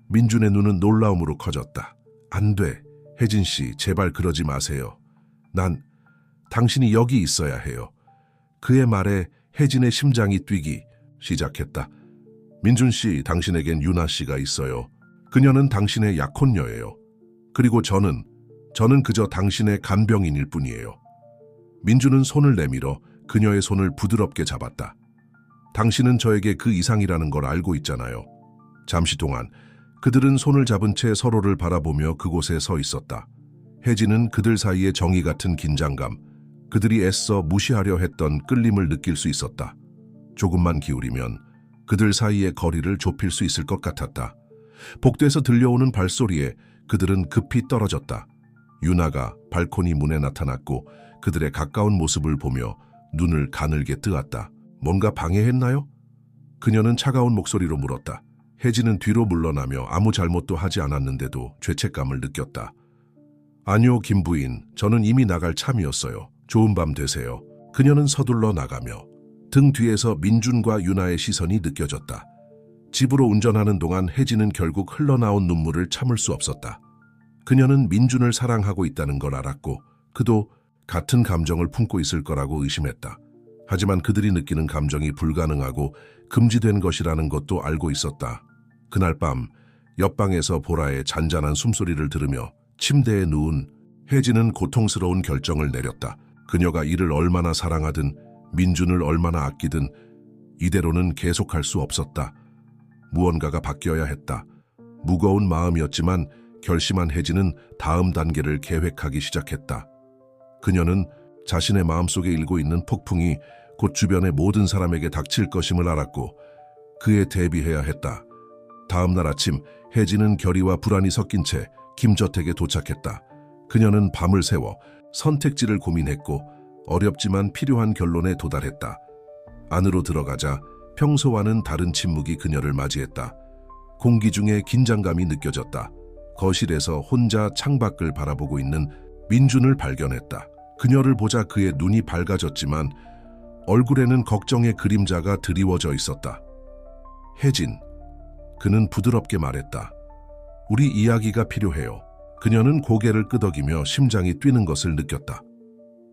민준의 눈은 놀라움으로 커졌다. 안 돼. 혜진 씨, 제발 그러지 마세요. 난 당신이 여기 있어야 해요. 그의 말에 혜진의 심장이 뛰기 시작했다. 민준 씨, 당신에겐 유나 씨가 있어요. 그녀는 당신의 약혼녀예요. 그리고 저는 그저 당신의 간병인일 뿐이에요. 민준은 손을 내밀어 그녀의 손을 부드럽게 잡았다. 당신은 저에게 그 이상이라는 걸 알고 있잖아요. 잠시 동안 그들은 손을 잡은 채 서로를 바라보며 그곳에 서 있었다. 혜진은 그들 사이의 정이 같은 긴장감, 그들이 애써 무시하려 했던 끌림을 느낄 수 있었다. 조금만 기울이면 그들 사이의 거리를 좁힐 수 있을 것 같았다. 복도에서 들려오는 발소리에 그들은 급히 떨어졌다. 유나가 발코니 문에 나타났고 그들의 가까운 모습을 보며 눈을 가늘게 뜨았다. 뭔가 방해했나요? 그녀는 차가운 목소리로 물었다. 혜진은 뒤로 물러나며 아무 잘못도 하지 않았는데도 죄책감을 느꼈다. 아니요, 김 부인. 저는 이미 나갈 참이었어요. 좋은 밤 되세요. 그녀는 서둘러 나가며 등 뒤에서 민준과 유나의 시선이 느껴졌다. 집으로 운전하는 동안 혜진은 결국 흘러나온 눈물을 참을 수 없었다. 그녀는 민준을 사랑하고 있다는 걸 알았고 그도 같은 감정을 품고 있을 거라고 의심했다. 하지만 그들이 느끼는 감정이 불가능하고 금지된 것이라는 것도 알고 있었다. 그날 밤 옆방에서 보라의 잔잔한 숨소리를 들으며 침대에 누운 혜진은 고통스러운 결정을 내렸다. 그녀가 이를 얼마나 사랑하든 민준을 얼마나 아끼든 이대로는 계속할 수 없었다. 무언가가 바뀌어야 했다. 무거운 마음이었지만 결심한 혜진은 다음 단계를 계획하기 시작했다. 그녀는 자신의 마음속에 일고 있는 폭풍이 곧 주변의 모든 사람에게 닥칠 것임을 알았고 그에 대비해야 했다. 다음 날 아침 혜진은 결의와 불안이 섞인 채 김저택에 도착했다. 그녀는 밤을 새워 선택지를 고민했고 어렵지만 필요한 결론에 도달했다. 안으로 들어가자 평소와는 다른 침묵이 그녀를 맞이했다. 공기 중에 긴장감이 느껴졌다. 거실에서 혼자 창밖을 바라보고 있는 민준을 발견했다. 그녀를 보자 그의 눈이 밝아졌지만 얼굴에는 걱정의 그림자가 드리워져 있었다. 혜진, 그는 부드럽게 말했다. 우리 이야기가 필요해요. 그녀는 고개를 끄덕이며 심장이 뛰는 것을 느꼈다.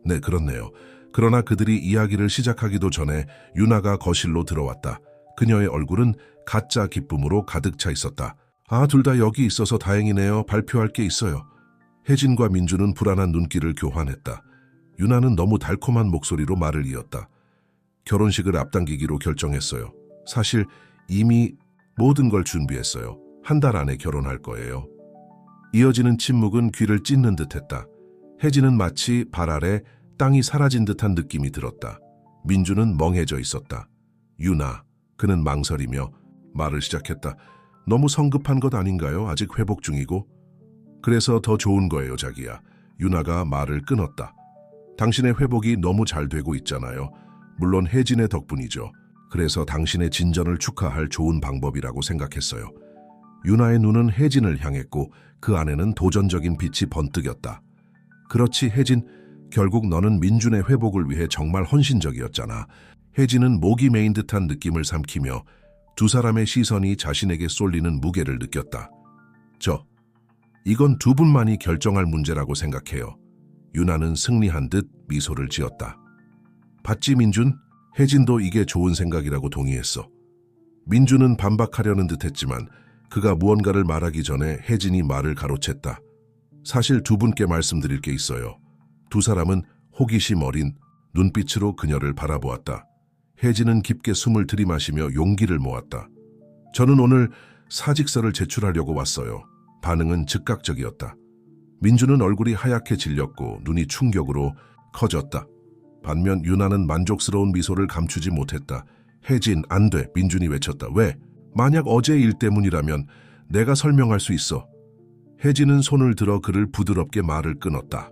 네, 그렇네요. 그러나 그들이 이야기를 시작하기도 전에 유나가 거실로 들어왔다. 그녀의 얼굴은 가짜 기쁨으로 가득 차 있었다. 아, 둘 다 여기 있어서 다행이네요. 발표할 게 있어요. 혜진과 민준은 불안한 눈길을 교환했다. 유나는 너무 달콤한 목소리로 말을 이었다. 결혼식을 앞당기기로 결정했어요. 사실 이미 모든 걸 준비했어요. 한 달 안에 결혼할 거예요. 이어지는 침묵은 귀를 찢는 듯했다. 혜진은 마치 발 아래 땅이 사라진 듯한 느낌이 들었다. 민준은 멍해져 있었다. 유나, 그는 망설이며 말을 시작했다. 너무 성급한 것 아닌가요? 아직 회복 중이고. 그래서 더 좋은 거예요, 자기야. 유나가 말을 끊었다. 당신의 회복이 너무 잘 되고 있잖아요. 물론 혜진의 덕분이죠. 그래서 당신의 진전을 축하할 좋은 방법이라고 생각했어요. 유나의 눈은 혜진을 향했고 그 안에는 도전적인 빛이 번뜩였다. 그렇지, 혜진. 결국 너는 민준의 회복을 위해 정말 헌신적이었잖아. 혜진은 목이 메인 듯한 느낌을 삼키며 두 사람의 시선이 자신에게 쏠리는 무게를 느꼈다. 이건 두 분만이 결정할 문제라고 생각해요. 유나는 승리한 듯 미소를 지었다. 봤지, 민준? 혜진도 이게 좋은 생각이라고 동의했어. 민준은 반박하려는 듯했지만 그가 무언가를 말하기 전에 혜진이 말을 가로챘다. 사실 두 분께 말씀드릴 게 있어요. 두 사람은 호기심 어린 눈빛으로 그녀를 바라보았다. 혜진은 깊게 숨을 들이마시며 용기를 모았다. 저는 오늘 사직서를 제출하려고 왔어요. 반응은 즉각적이었다. 민준은 얼굴이 하얗게 질렸고 눈이 충격으로 커졌다. 반면 유나는 만족스러운 미소를 감추지 못했다. 혜진, 안 돼. 민준이 외쳤다. 왜? 만약 어제 일 때문이라면 내가 설명할 수 있어. 혜진은 손을 들어 그를 부드럽게 말을 끊었다.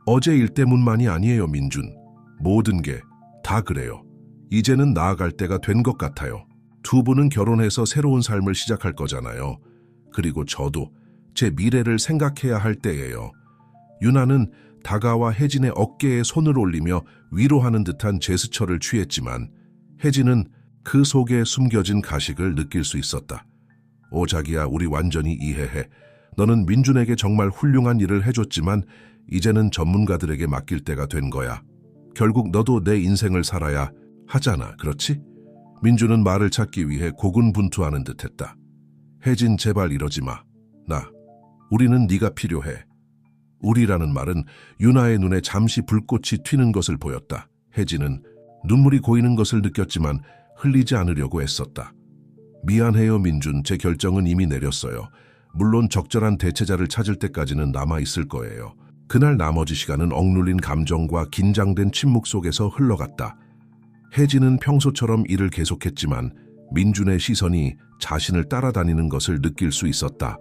어제 일 때문만이 아니에요, 민준. 모든 게 다 그래요. 이제는 나아갈 때가 된 것 같아요. 두 분은 결혼해서 새로운 삶을 시작할 거잖아요. 그리고 저도 제 미래를 생각해야 할 때예요. 유나는 다가와 혜진의 어깨에 손을 올리며 위로하는 듯한 제스처를 취했지만 혜진은 그 속에 숨겨진 가식을 느낄 수 있었다. 오, 자기야, 우리 완전히 이해해. 너는 민준에게 정말 훌륭한 일을 해줬지만 이제는 전문가들에게 맡길 때가 된 거야. 결국 너도 내 인생을 살아야 하잖아, 그렇지? 민주는 말을 찾기 위해 고군분투하는 듯했다. 혜진, 제발 이러지 마. 우리는 네가 필요해. 우리라는 말은 유나의 눈에 잠시 불꽃이 튀는 것을 보였다. 혜진은 눈물이 고이는 것을 느꼈지만 흘리지 않으려고 애썼다. 미안해요, 민준. 제 결정은 이미 내렸어요. 물론 적절한 대체자를 찾을 때까지는 남아있을 거예요. 그날 나머지 시간은 억눌린 감정과 긴장된 침묵 속에서 흘러갔다. 혜진은 평소처럼 일을 계속했지만 민준의 시선이 자신을 따라다니는 것을 느낄 수 있었다.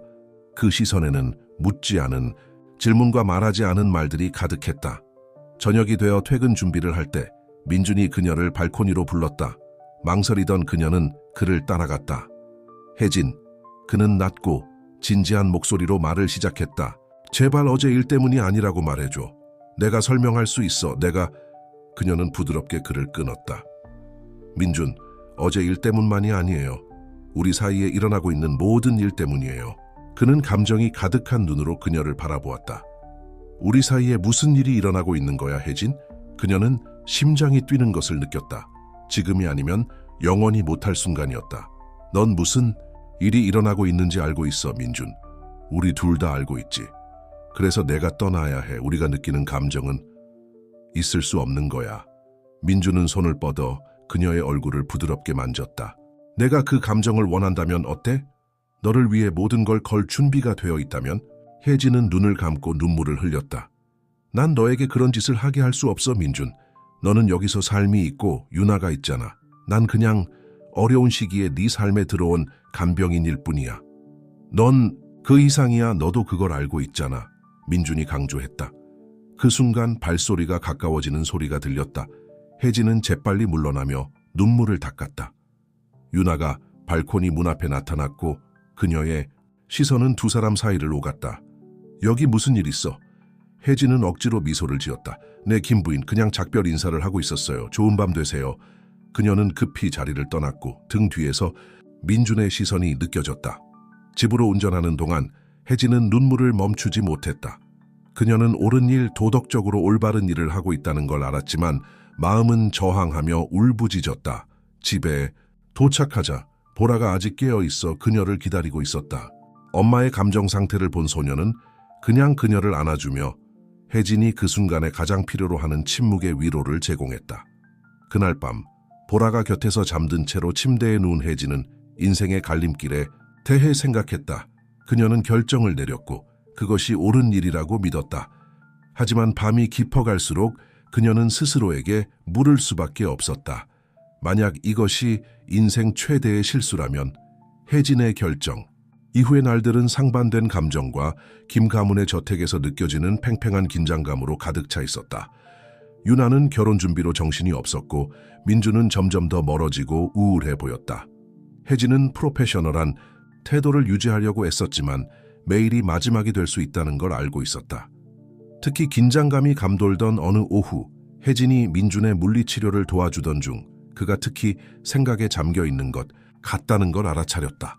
그 시선에는 묻지 않은, 질문과 말하지 않은 말들이 가득했다. 저녁이 되어 퇴근 준비를 할 때 민준이 그녀를 발코니로 불렀다. 망설이던 그녀는 그를 따라갔다. 혜진, 그는 낮고 진지한 목소리로 말을 시작했다. 제발 어제 일 때문이 아니라고 말해줘. 내가 설명할 수 있어. 그녀는 부드럽게 그를 끊었다. 민준, 어제 일 때문만이 아니에요. 우리 사이에 일어나고 있는 모든 일 때문이에요. 그는 감정이 가득한 눈으로 그녀를 바라보았다. 우리 사이에 무슨 일이 일어나고 있는 거야, 혜진? 그녀는 심장이 뛰는 것을 느꼈다. 지금이 아니면 영원히 못할 순간이었다. 넌 무슨 일이 일어나고 있는지 알고 있어, 민준. 우리 둘 다 알고 있지. 그래서 내가 떠나야 해. 우리가 느끼는 감정은 있을 수 없는 거야. 민준은 손을 뻗어 그녀의 얼굴을 부드럽게 만졌다. 내가 그 감정을 원한다면 어때? 너를 위해 모든 걸 걸 준비가 되어 있다면? 혜진은 눈을 감고 눈물을 흘렸다. 난 너에게 그런 짓을 하게 할 수 없어, 민준. 너는 여기서 삶이 있고 유나가 있잖아. 난 그냥 어려운 시기에 네 삶에 들어온 간병인일 뿐이야. 넌 그 이상이야. 너도 그걸 알고 있잖아. 민준이 강조했다. 그 순간 발소리가 가까워지는 소리가 들렸다. 혜진은 재빨리 물러나며 눈물을 닦았다. 유나가 발코니 문 앞에 나타났고 그녀의 시선은 두 사람 사이를 오갔다. 여기 무슨 일 있어? 혜진은 억지로 미소를 지었다. 네, 김부인, 그냥 작별 인사를 하고 있었어요. 좋은 밤 되세요. 그녀는 급히 자리를 떠났고 등 뒤에서 민준의 시선이 느껴졌다. 집으로 운전하는 동안 혜진은 눈물을 멈추지 못했다. 그녀는 옳은 일, 도덕적으로 올바른 일을 하고 있다는 걸 알았지만 마음은 저항하며 울부짖었다. 집에 도착하자 보라가 아직 깨어있어 그녀를 기다리고 있었다. 엄마의 감정 상태를 본 소녀는 그냥 그녀를 안아주며 혜진이 그 순간에 가장 필요로 하는 침묵의 위로를 제공했다. 그날 밤 보라가 곁에서 잠든 채로 침대에 누운 혜진은 인생의 갈림길에 대해 생각했다. 그녀는 결정을 내렸고 그것이 옳은 일이라고 믿었다. 하지만 밤이 깊어갈수록 그녀는 스스로에게 물을 수밖에 없었다. 만약 이것이 인생 최대의 실수라면 혜진의 결정. 이후의 날들은 상반된 감정과 김 가문의 저택에서 느껴지는 팽팽한 긴장감으로 가득 차 있었다. 유나는 결혼 준비로 정신이 없었고 민주는 점점 더 멀어지고 우울해 보였다. 혜진은 프로페셔널한 태도를 유지하려고 애썼지만 매일이 마지막이 될 수 있다는 걸 알고 있었다. 특히 긴장감이 감돌던 어느 오후, 혜진이 민준의 물리치료를 도와주던 중 그가 특히 생각에 잠겨 있는 것 같다는 걸 알아차렸다.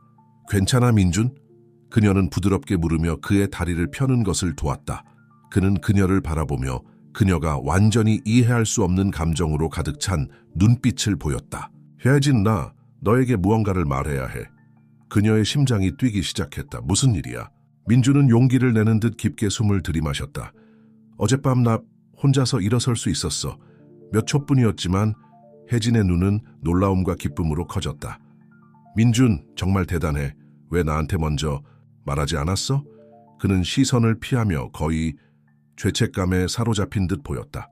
괜찮아, 민준? 그녀는 부드럽게 물으며 그의 다리를 펴는 것을 도왔다. 그는 그녀를 바라보며 그녀가 완전히 이해할 수 없는 감정으로 가득 찬 눈빛을 보였다. 혜진, 나 너에게 무언가를 말해야 해. 그녀의 심장이 뛰기 시작했다. 무슨 일이야? 민준은 용기를 내는 듯 깊게 숨을 들이마셨다. 어젯밤 나 혼자서 일어설 수 있었어. 몇 초뿐이었지만 혜진의 눈은 놀라움과 기쁨으로 커졌다. 민준, 정말 대단해. 왜 나한테 먼저 말하지 않았어? 그는 시선을 피하며 거의 죄책감에 사로잡힌 듯 보였다.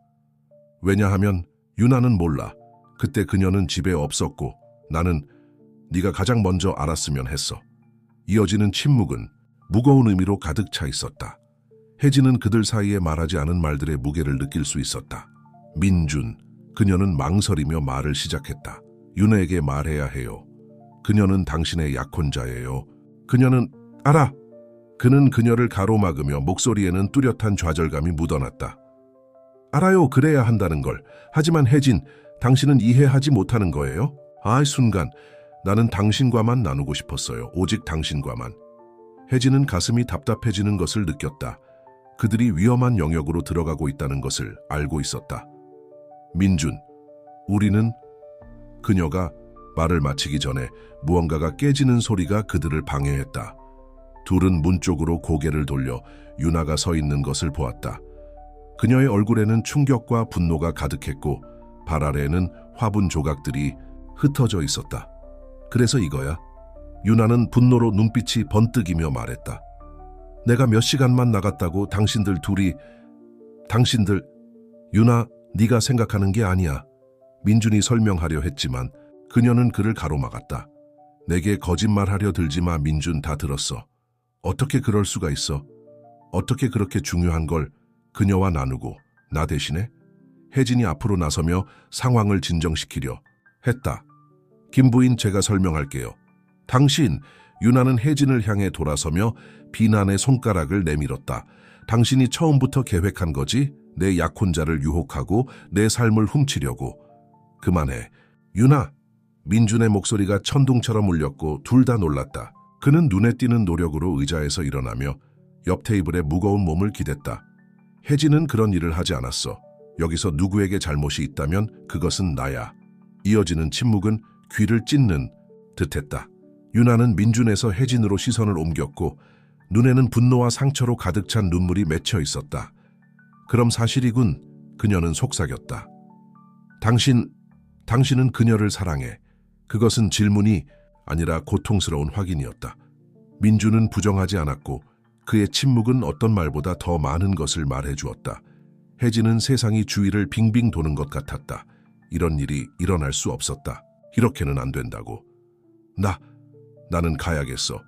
왜냐하면 유나는 몰라. 그때 그녀는 집에 없었고 나는 네가 가장 먼저 알았으면 했어. 이어지는 침묵은 무거운 의미로 가득 차 있었다. 혜진은 그들 사이에 말하지 않은 말들의 무게를 느낄 수 있었다. 민준, 그녀는 망설이며 말을 시작했다. 유나에게 말해야 해요. 그녀는 당신의 약혼자예요. 그녀는 알아. 그는 그녀를 가로막으며 목소리에는 뚜렷한 좌절감이 묻어났다. 알아요. 그래야 한다는 걸. 하지만 혜진, 당신은 이해하지 못하는 거예요? 순간 나는 당신과만 나누고 싶었어요. 오직 당신과만. 혜진은 가슴이 답답해지는 것을 느꼈다. 그들이 위험한 영역으로 들어가고 있다는 것을 알고 있었다. 민준, 우리는 그녀가 말을 마치기 전에 무언가가 깨지는 소리가 그들을 방해했다. 둘은 문 쪽으로 고개를 돌려 유나가 서 있는 것을 보았다. 그녀의 얼굴에는 충격과 분노가 가득했고 발 아래에는 화분 조각들이 흩어져 있었다. 그래서 이거야? 유나는 분노로 눈빛이 번뜩이며 말했다. 내가 몇 시간만 나갔다고 당신들 둘이... 당신들... 유나, 네가 생각하는 게 아니야. 민준이 설명하려 했지만 그녀는 그를 가로막았다. 내게 거짓말하려 들지 마. 민준, 다 들었어. 어떻게 그럴 수가 있어? 어떻게 그렇게 중요한 걸 그녀와 나누고 나 대신에? 혜진이 앞으로 나서며 상황을 진정시키려 했다. 김 부인, 제가 설명할게요. 당신, 유나는 혜진을 향해 돌아서며 비난의 손가락을 내밀었다. 당신이 처음부터 계획한 거지? 내 약혼자를 유혹하고 내 삶을 훔치려고. 그만해. 유나! 민준의 목소리가 천둥처럼 울렸고 둘 다 놀랐다. 그는 눈에 띄는 노력으로 의자에서 일어나며 옆 테이블에 무거운 몸을 기댔다. 혜진은 그런 일을 하지 않았어. 여기서 누구에게 잘못이 있다면 그것은 나야. 이어지는 침묵은 귀를 찢는 듯했다. 유나는 민준에서 혜진으로 시선을 옮겼고 눈에는 분노와 상처로 가득 찬 눈물이 맺혀 있었다. 그럼 사실이군. 그녀는 속삭였다. 당신은 그녀를 사랑해. 그것은 질문이 아니라 고통스러운 확인이었다. 민준은 부정하지 않았고 그의 침묵은 어떤 말보다 더 많은 것을 말해주었다. 혜진은 세상이 주위를 빙빙 도는 것 같았다. 이런 일이 일어날 수 없었다. 이렇게는 안 된다고. 나는 가야겠어.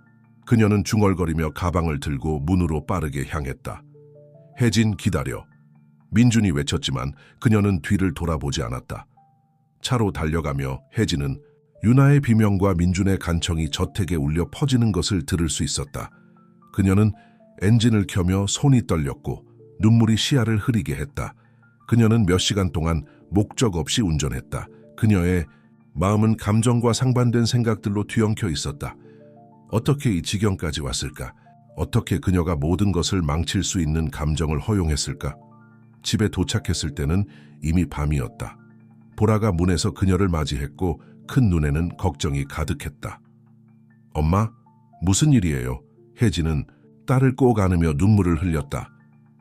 그녀는 중얼거리며 가방을 들고 문으로 빠르게 향했다. 혜진, 기다려. 민준이 외쳤지만 그녀는 뒤를 돌아보지 않았다. 차로 달려가며 혜진은 유나의 비명과 민준의 간청이 저택에 울려 퍼지는 것을 들을 수 있었다. 그녀는 엔진을 켜며 손이 떨렸고 눈물이 시야를 흐리게 했다. 그녀는 몇 시간 동안 목적 없이 운전했다. 그녀의 마음은 감정과 상반된 생각들로 뒤엉켜 있었다. 어떻게 이 지경까지 왔을까? 어떻게 그녀가 모든 것을 망칠 수 있는 감정을 허용했을까? 집에 도착했을 때는 이미 밤이었다. 보라가 문에서 그녀를 맞이했고 큰 눈에는 걱정이 가득했다. 엄마, 무슨 일이에요? 혜진은 딸을 꼭 안으며 눈물을 흘렸다.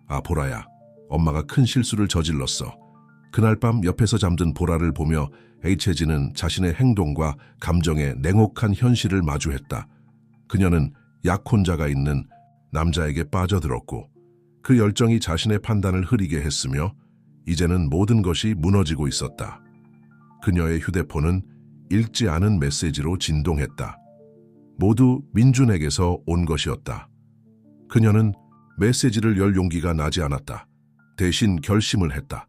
아, 보라야. 엄마가 큰 실수를 저질렀어. 그날 밤 옆에서 잠든 보라를 보며 H혜진은 자신의 행동과 감정의 냉혹한 현실을 마주했다. 그녀는 약혼자가 있는 남자에게 빠져들었고 그 열정이 자신의 판단을 흐리게 했으며 이제는 모든 것이 무너지고 있었다. 그녀의 휴대폰은 읽지 않은 메시지로 진동했다. 모두 민준에게서 온 것이었다. 그녀는 메시지를 열 용기가 나지 않았다. 대신 결심을 했다.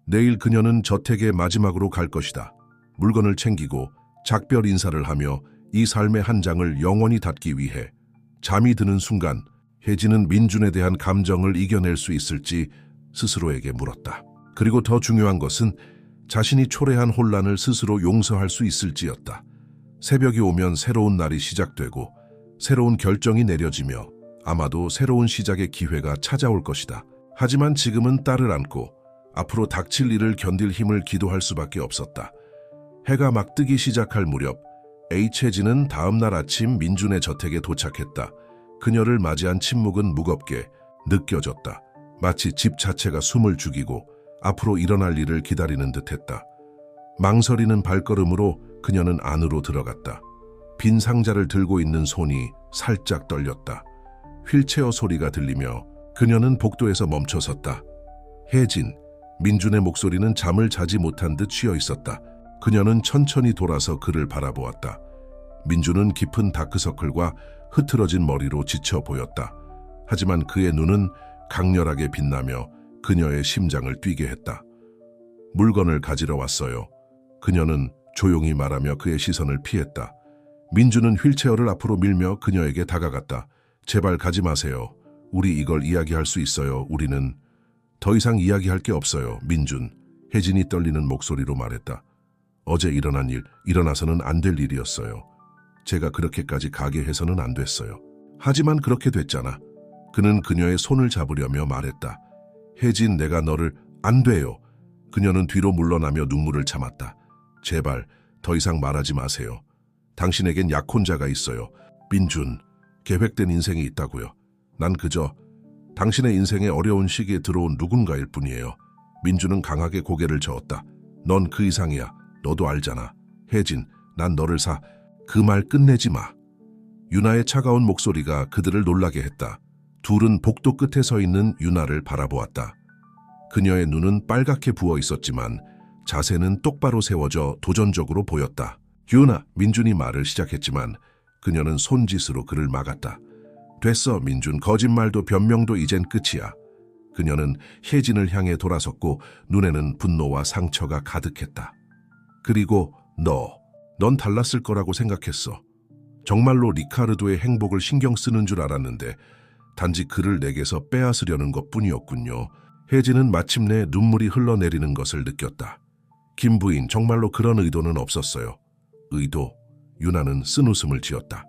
내일 그녀는 저택에 마지막으로 갈 것이다. 물건을 챙기고 작별 인사를 하며 이 삶의 한 장을 영원히 닫기 위해. 잠이 드는 순간 혜진은 민준에 대한 감정을 이겨낼 수 있을지 스스로에게 물었다. 그리고 더 중요한 것은 자신이 초래한 혼란을 스스로 용서할 수 있을지였다. 새벽이 오면 새로운 날이 시작되고 새로운 결정이 내려지며 아마도 새로운 시작의 기회가 찾아올 것이다. 하지만 지금은 딸을 안고 앞으로 닥칠 일을 견딜 힘을 기도할 수밖에 없었다. 해가 막 뜨기 시작할 무렵 H혜진은 다음 날 아침 민준의 저택에 도착했다. 그녀를 맞이한 침묵은 무겁게 느껴졌다. 마치 집 자체가 숨을 죽이고 앞으로 일어날 일을 기다리는 듯했다. 망설이는 발걸음으로 그녀는 안으로 들어갔다. 빈 상자를 들고 있는 손이 살짝 떨렸다. 휠체어 소리가 들리며 그녀는 복도에서 멈춰섰다. 혜진, 민준의 목소리는 잠을 자지 못한 듯 쉬어 있었다. 그녀는 천천히 돌아서 그를 바라보았다. 민준은 깊은 다크서클과 흐트러진 머리로 지쳐 보였다. 하지만 그의 눈은 강렬하게 빛나며 그녀의 심장을 뛰게 했다. 물건을 가지러 왔어요. 그녀는 조용히 말하며 그의 시선을 피했다. 민준은 휠체어를 앞으로 밀며 그녀에게 다가갔다. 제발 가지 마세요. 우리 이걸 이야기할 수 있어요. 우리는 더 이상 이야기할 게 없어요. 민준, 혜진이 떨리는 목소리로 말했다. 어제 일어난 일, 일어나서는 안 될 일이었어요. 제가 그렇게까지 가게 해서는 안 됐어요. 하지만 그렇게 됐잖아. 그는 그녀의 손을 잡으려며 말했다. 혜진, 내가 너를... 안 돼요. 그녀는 뒤로 물러나며 눈물을 참았다. 제발, 더 이상 말하지 마세요. 당신에겐 약혼자가 있어요. 민준, 계획된 인생이 있다고요. 난 그저 당신의 인생의 어려운 시기에 들어온 누군가일 뿐이에요. 민준은 강하게 고개를 저었다. 넌 그 이상이야. 너도 알잖아. 혜진, 난 너를 그 말 끝내지 마. 유나의 차가운 목소리가 그들을 놀라게 했다. 둘은 복도 끝에 서 있는 유나를 바라보았다. 그녀의 눈은 빨갛게 부어 있었지만 자세는 똑바로 세워져 도전적으로 보였다. 유나, 민준이 말을 시작했지만 그녀는 손짓으로 그를 막았다. 됐어, 민준. 거짓말도 변명도 이젠 끝이야. 그녀는 혜진을 향해 돌아섰고 눈에는 분노와 상처가 가득했다. 그리고 넌 달랐을 거라고 생각했어. 정말로 리카르도의 행복을 신경 쓰는 줄 알았는데 단지 그를 내게서 빼앗으려는 것뿐이었군요. 혜진은 마침내 눈물이 흘러내리는 것을 느꼈다. 김 부인, 정말로 그런 의도는 없었어요. 의도? 유나는 쓴웃음을 지었다.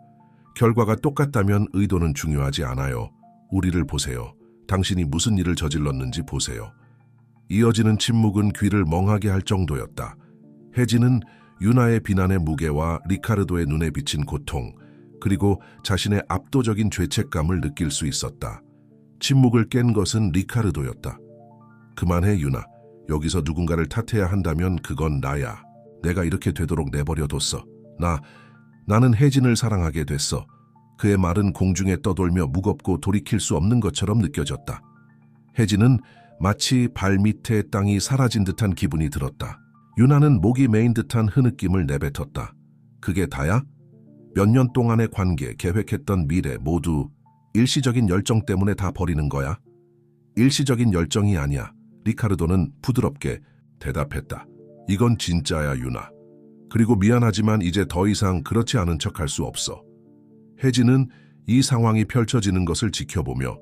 결과가 똑같다면 의도는 중요하지 않아요. 우리를 보세요. 당신이 무슨 일을 저질렀는지 보세요. 이어지는 침묵은 귀를 멍하게 할 정도였다. 혜진은 유나의 비난의 무게와 리카르도의 눈에 비친 고통, 그리고 자신의 압도적인 죄책감을 느낄 수 있었다. 침묵을 깬 것은 리카르도였다. 그만해, 유나. 여기서 누군가를 탓해야 한다면 그건 나야. 내가 이렇게 되도록 내버려뒀어. 나는 혜진을 사랑하게 됐어. 그의 말은 공중에 떠돌며 무겁고 돌이킬 수 없는 것처럼 느껴졌다. 혜진은 마치 발밑에 땅이 사라진 듯한 기분이 들었다. 유나는 목이 메인 듯한 흐느낌을 내뱉었다. 그게 다야? 몇 년 동안의 관계, 계획했던 미래 모두 일시적인 열정 때문에 다 버리는 거야? 일시적인 열정이 아니야. 리카르도는 부드럽게 대답했다. 이건 진짜야, 유나. 그리고 미안하지만 이제 더 이상 그렇지 않은 척할 수 없어. 혜진은 이 상황이 펼쳐지는 것을 지켜보며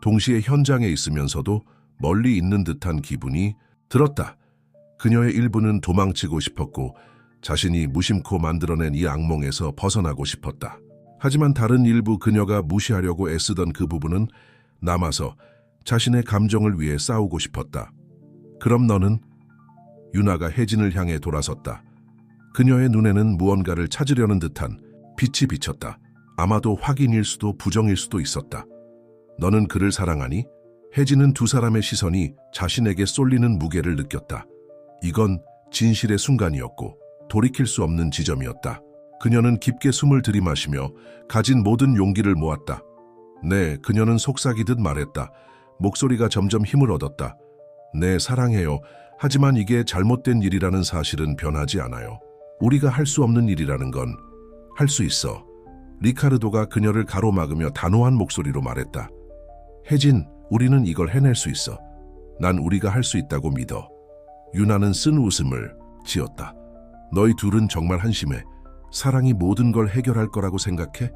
동시에 현장에 있으면서도 멀리 있는 듯한 기분이 들었다. 그녀의 일부는 도망치고 싶었고 자신이 무심코 만들어낸 이 악몽에서 벗어나고 싶었다. 하지만 다른 일부, 그녀가 무시하려고 애쓰던 그 부분은 남아서 자신의 감정을 위해 싸우고 싶었다. 그럼 너는? 유나가 혜진을 향해 돌아섰다. 그녀의 눈에는 무언가를 찾으려는 듯한 빛이 비쳤다. 아마도 확인일 수도 부정일 수도 있었다. 너는 그를 사랑하니? 혜진은 두 사람의 시선이 자신에게 쏠리는 무게를 느꼈다. 이건 진실의 순간이었고 돌이킬 수 없는 지점이었다. 그녀는 깊게 숨을 들이마시며 가진 모든 용기를 모았다. 네, 그녀는 속삭이듯 말했다. 목소리가 점점 힘을 얻었다. 네, 사랑해요. 하지만 이게 잘못된 일이라는 사실은 변하지 않아요. 우리가 할 수 없는 일이라는 건 할 수 있어. 리카르도가 그녀를 가로막으며 단호한 목소리로 말했다. 혜진, 우리는 이걸 해낼 수 있어. 난 우리가 할 수 있다고 믿어. 유나는 쓴 웃음을 지었다. 너희 둘은 정말 한심해. 사랑이 모든 걸 해결할 거라고 생각해?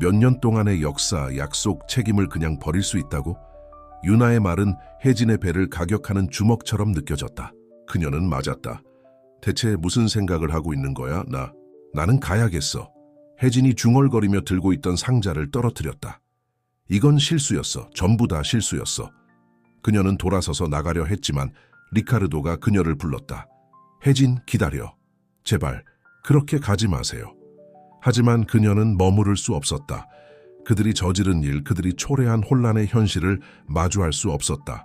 몇 년 동안의 역사, 약속, 책임을 그냥 버릴 수 있다고? 유나의 말은 혜진의 배를 가격하는 주먹처럼 느껴졌다. 그녀는 맞았다. 대체 무슨 생각을 하고 있는 거야? 나는 가야겠어. 혜진이 중얼거리며 들고 있던 상자를 떨어뜨렸다. 이건 실수였어. 전부 다 실수였어. 그녀는 돌아서서 나가려 했지만 리카르도가 그녀를 불렀다. 혜진, 기다려. 제발, 그렇게 가지 마세요. 하지만 그녀는 머무를 수 없었다. 그들이 저지른 일, 그들이 초래한 혼란의 현실을 마주할 수 없었다.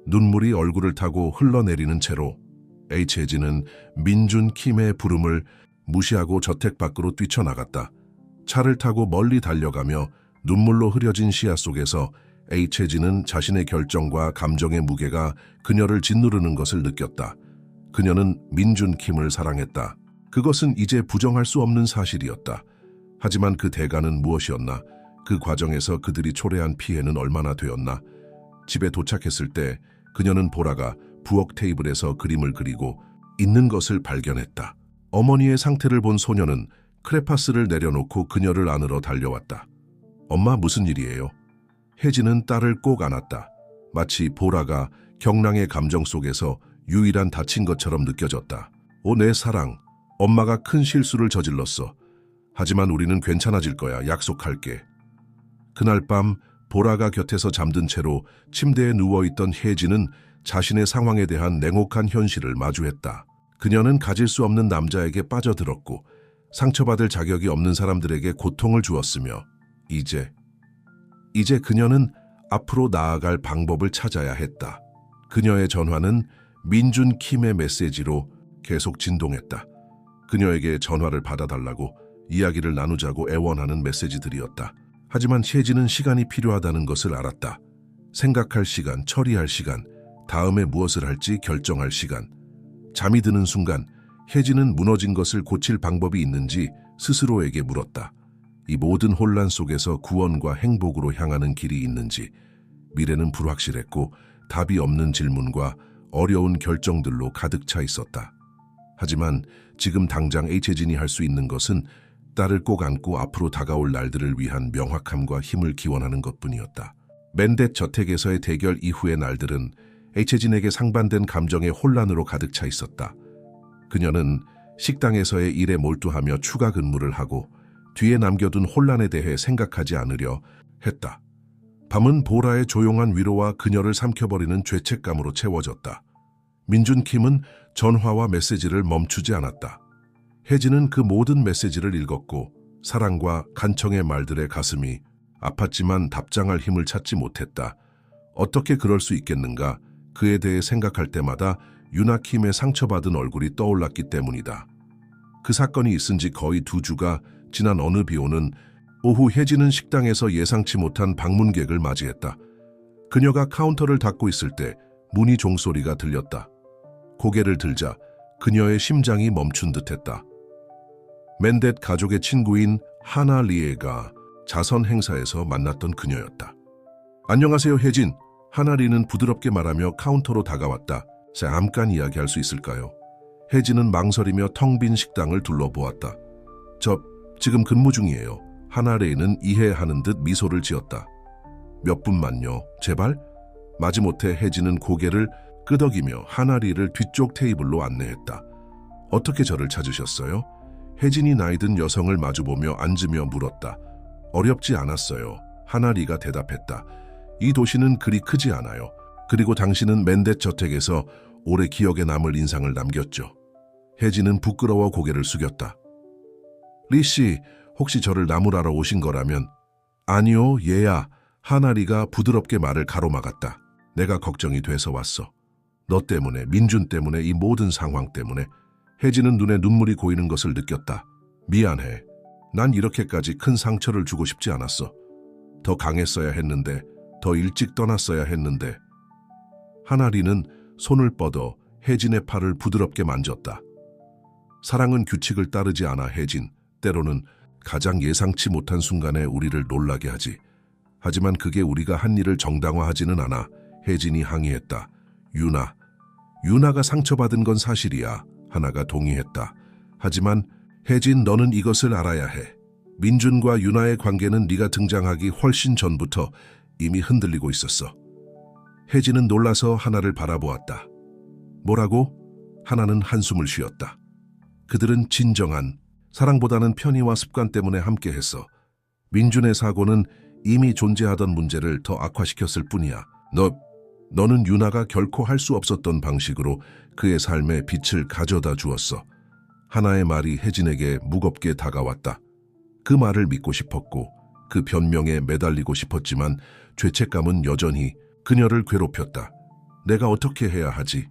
눈물이 얼굴을 타고 흘러내리는 채로 H혜진은 민준 킴의 부름을 무시하고 저택 밖으로 뛰쳐나갔다. 차를 타고 멀리 달려가며 눈물로 흐려진 시야 속에서 H혜진은 자신의 결정과 감정의 무게가 그녀를 짓누르는 것을 느꼈다. 그녀는 민준 킴을 사랑했다. 그것은 이제 부정할 수 없는 사실이었다. 하지만 그 대가는 무엇이었나? 그 과정에서 그들이 초래한 피해는 얼마나 되었나? 집에 도착했을 때 그녀는 보라가 부엌 테이블에서 그림을 그리고 있는 것을 발견했다. 어머니의 상태를 본 소녀는 크레파스를 내려놓고 그녀를 안으러 달려왔다. 엄마, 무슨 일이에요? 혜진은 딸을 꼭 안았다. 마치 보라가 경랑의 감정 속에서 유일한 다친 것처럼 느껴졌다. 오, 내 사랑. 엄마가 큰 실수를 저질렀어. 하지만 우리는 괜찮아질 거야. 약속할게. 그날 밤 보라가 곁에서 잠든 채로 침대에 누워있던 혜진은 자신의 상황에 대한 냉혹한 현실을 마주했다. 그녀는 가질 수 없는 남자에게 빠져들었고 상처받을 자격이 없는 사람들에게 고통을 주었으며 이제 그녀는 앞으로 나아갈 방법을 찾아야 했다. 그녀의 전화는 민준 킴의 메시지로 계속 진동했다. 그녀에게 전화를 받아달라고 이야기를 나누자고 애원하는 메시지들이었다. 하지만 혜진은 시간이 필요하다는 것을 알았다. 생각할 시간, 처리할 시간, 다음에 무엇을 할지 결정할 시간. 잠이 드는 순간 혜진은 무너진 것을 고칠 방법이 있는지 스스로에게 물었다. 이 모든 혼란 속에서 구원과 행복으로 향하는 길이 있는지. 미래는 불확실했고 답이 없는 질문과 어려운 결정들로 가득 차 있었다. 하지만 지금 당장 혜진이 할 수 있는 것은 딸을 꼭 안고 앞으로 다가올 날들을 위한 명확함과 힘을 기원하는 것뿐이었다. 맨댓 저택에서의 대결 이후의 날들은 혜진에게 상반된 감정의 혼란으로 가득 차 있었다. 그녀는 식당에서의 일에 몰두하며 추가 근무를 하고 뒤에 남겨둔 혼란에 대해 생각하지 않으려 했다. 밤은 보라의 조용한 위로와 그녀를 삼켜버리는 죄책감으로 채워졌다. 민준 킴은 전화와 메시지를 멈추지 않았다. 혜진은 그 모든 메시지를 읽었고 사랑과 간청의 말들의 가슴이 아팠지만 답장할 힘을 찾지 못했다. 어떻게 그럴 수 있겠는가? 그에 대해 생각할 때마다 유나 킴의 상처받은 얼굴이 떠올랐기 때문이다. 그 사건이 있은 지 거의 2주가 지난 어느 비오는 오후 혜진은 식당에서 예상치 못한 방문객을 맞이했다. 그녀가 카운터를 닫고 있을 때 문이 종소리가 들렸다. 고개를 들자 그녀의 심장이 멈춘 듯했다. 맨댓 가족의 친구인 하나 리에가 자선 행사에서 만났던 그녀였다. 안녕하세요 혜진. 하나 리는 부드럽게 말하며 카운터로 다가왔다. 잠깐 이야기할 수 있을까요? 혜진은 망설이며 텅 빈 식당을 둘러보았다. 저 지금 근무 중이에요. 하나 리는 이해하는 듯 미소를 지었다. 몇 분만요. 제발? 마지못해 혜진은 고개를 끄덕이며 하나 리를 뒤쪽 테이블로 안내했다. 어떻게 저를 찾으셨어요? 혜진이 나이든 여성을 마주보며 앉으며 물었다. 어렵지 않았어요. 하나 리가 대답했다. 이 도시는 그리 크지 않아요. 그리고 당신은 맨댓 저택에서 오래 기억에 남을 인상을 남겼죠. 혜진은 부끄러워 고개를 숙였다. 리 씨, 혹시 저를 나무라러 오신 거라면? 아니요, 얘야. 하나 리가 부드럽게 말을 가로막았다. 내가 걱정이 돼서 왔어. 너 때문에, 민준 때문에, 이 모든 상황 때문에. 혜진은 눈에 눈물이 고이는 것을 느꼈다. 미안해. 난 이렇게까지 큰 상처를 주고 싶지 않았어. 더 강했어야 했는데, 더 일찍 떠났어야 했는데. 하나 리는 손을 뻗어 혜진의 팔을 부드럽게 만졌다. 사랑은 규칙을 따르지 않아 혜진. 때로는 가장 예상치 못한 순간에 우리를 놀라게 하지. 하지만 그게 우리가 한 일을 정당화하지는 않아. 혜진이 항의했다. 유나가 상처받은 건 사실이야. 하나가 동의했다. 하지만 혜진, 너는 이것을 알아야 해. 민준과 유나의 관계는 네가 등장하기 훨씬 전부터 이미 흔들리고 있었어. 혜진은 놀라서 하나를 바라보았다. 뭐라고? 하나는 한숨을 쉬었다. 그들은 진정한 사랑보다는 편의와 습관 때문에 함께했어. 민준의 사고는 이미 존재하던 문제를 더 악화시켰을 뿐이야. 너는 유나가 결코 할 수 없었던 방식으로 그의 삶에 빛을 가져다 주었어. 하나의 말이 혜진에게 무겁게 다가왔다. 그 말을 믿고 싶었고 그 변명에 매달리고 싶었지만 죄책감은 여전히 그녀를 괴롭혔다. 내가 어떻게 해야 하지?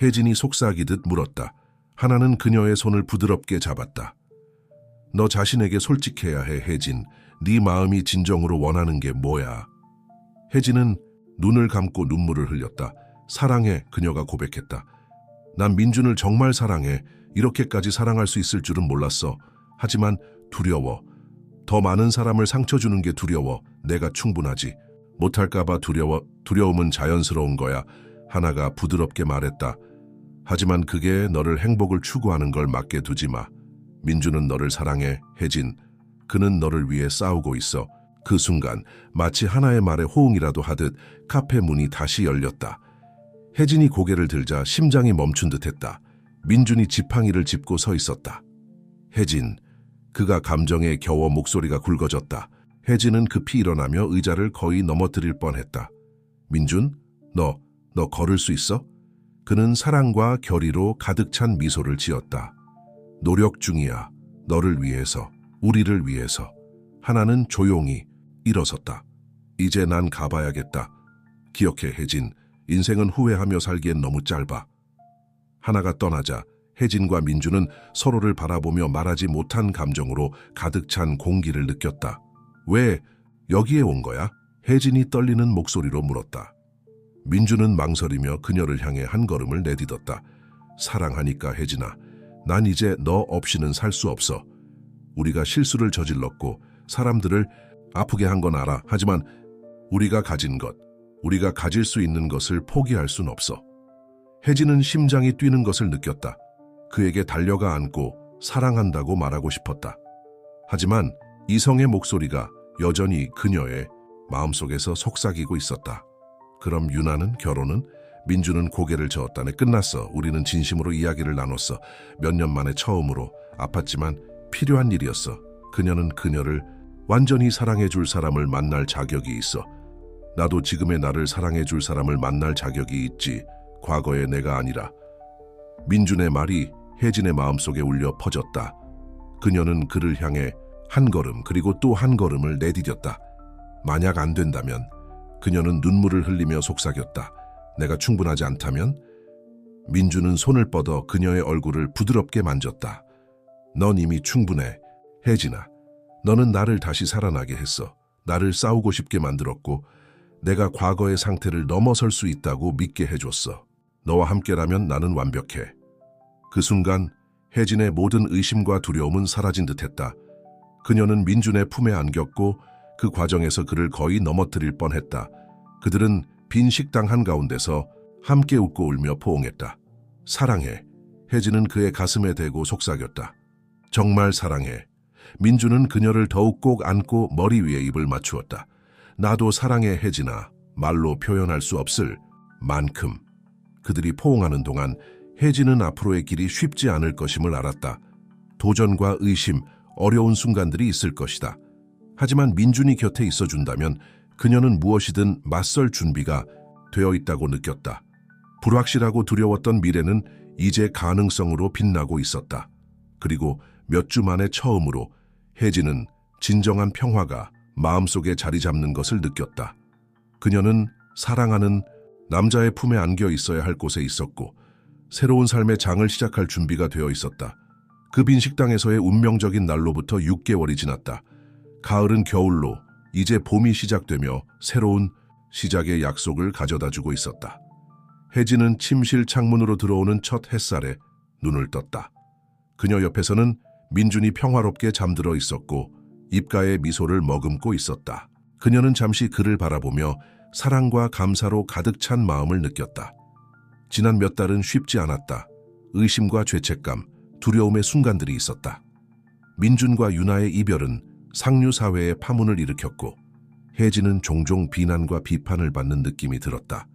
혜진이 속삭이듯 물었다. 하나는 그녀의 손을 부드럽게 잡았다. 너 자신에게 솔직해야 해, 혜진. 네 마음이 진정으로 원하는 게 뭐야? 혜진은 눈을 감고 눈물을 흘렸다. 사랑해, 그녀가 고백했다. 난 민준을 정말 사랑해. 이렇게까지 사랑할 수 있을 줄은 몰랐어. 하지만 두려워. 더 많은 사람을 상처 주는 게 두려워. 내가 충분하지 못할까봐 두려워. 두려움은 자연스러운 거야. 하나가 부드럽게 말했다. 하지만 그게 너를 행복을 추구하는 걸 막게 두지 마. 민준은 너를 사랑해, 혜진. 그는 너를 위해 싸우고 있어. 그 순간 마치 하나의 말에 호응이라도 하듯 카페 문이 다시 열렸다. 혜진이 고개를 들자 심장이 멈춘 듯했다. 민준이 지팡이를 짚고 서 있었다. 혜진. 그가 감정에 겨워 목소리가 굵어졌다. 혜진은 급히 일어나며 의자를 거의 넘어뜨릴 뻔했다. 민준? 너 걸을 수 있어? 그는 사랑과 결의로 가득 찬 미소를 지었다. 노력 중이야. 너를 위해서, 우리를 위해서. 하나는 조용히 일어섰다. 이제 난 가봐야겠다. 기억해, 혜진. 인생은 후회하며 살기엔 너무 짧아. 하나가 떠나자 혜진과 민주는 서로를 바라보며 말하지 못한 감정으로 가득 찬 공기를 느꼈다. 왜 여기에 온 거야? 혜진이 떨리는 목소리로 물었다. 민주는 망설이며 그녀를 향해 한 걸음을 내딛었다. 사랑하니까, 혜진아. 난 이제 너 없이는 살 수 없어. 우리가 실수를 저질렀고 사람들을 아프게 한 건 알아. 하지만 우리가 가진 것, 우리가 가질 수 있는 것을 포기할 순 없어. 혜진은 심장이 뛰는 것을 느꼈다. 그에게 달려가 안고 사랑한다고 말하고 싶었다. 하지만 이성의 목소리가 여전히 그녀의 마음속에서 속삭이고 있었다. 그럼 유나는? 결혼은? 민주는 고개를 저었다. 네, 끝났어. 우리는 진심으로 이야기를 나눴어. 몇 년 만에 처음으로. 아팠지만 필요한 일이었어. 그녀는 그녀를 완전히 사랑해줄 사람을 만날 자격이 있어. 나도 지금의 나를 사랑해줄 사람을 만날 자격이 있지. 과거의 내가 아니라. 민준의 말이 혜진의 마음속에 울려 퍼졌다. 그녀는 그를 향해 한 걸음 그리고 또 한 걸음을 내디뎠다. 만약 안 된다면? 그녀는 눈물을 흘리며 속삭였다. 내가 충분하지 않다면? 민주는 손을 뻗어 그녀의 얼굴을 부드럽게 만졌다. 넌 이미 충분해. 혜진아, 너는 나를 다시 살아나게 했어. 나를 싸우고 싶게 만들었고 내가 과거의 상태를 넘어설 수 있다고 믿게 해줬어. 너와 함께라면 나는 완벽해. 그 순간 혜진의 모든 의심과 두려움은 사라진 듯했다. 그녀는 민준의 품에 안겼고 그 과정에서 그를 거의 넘어뜨릴 뻔했다. 그들은 빈 식당 한가운데서 함께 웃고 울며 포옹했다. 사랑해. 혜진은 그의 가슴에 대고 속삭였다. 정말 사랑해. 민주는 그녀를 더욱 꼭 안고 머리 위에 입을 맞추었다. 나도 사랑해, 혜진아. 말로 표현할 수 없을 만큼. 그들이 포옹하는 동안 혜진은 앞으로의 길이 쉽지 않을 것임을 알았다. 도전과 의심, 어려운 순간들이 있을 것이다. 하지만 민준이 곁에 있어준다면 그녀는 무엇이든 맞설 준비가 되어 있다고 느꼈다. 불확실하고 두려웠던 미래는 이제 가능성으로 빛나고 있었다. 그리고 몇 주 만에 처음으로 혜진은 진정한 평화가 마음속에 자리 잡는 것을 느꼈다. 그녀는 사랑하는 남자의 품에 안겨 있어야 할 곳에 있었고 새로운 삶의 장을 시작할 준비가 되어 있었다. 그 빈 식당에서의 운명적인 날로부터 6개월이 지났다. 가을은 겨울로 이제 봄이 시작되며 새로운 시작의 약속을 가져다주고 있었다. 혜진은 침실 창문으로 들어오는 첫 햇살에 눈을 떴다. 그녀 옆에서는 민준이 평화롭게 잠들어 있었고 입가에 미소를 머금고 있었다. 그녀는 잠시 그를 바라보며 사랑과 감사로 가득 찬 마음을 느꼈다. 지난 몇 달은 쉽지 않았다. 의심과 죄책감, 두려움의 순간들이 있었다. 민준과 유나의 이별은 상류 사회의 파문을 일으켰고 혜진은 종종 비난과 비판을 받는 느낌이 들었다.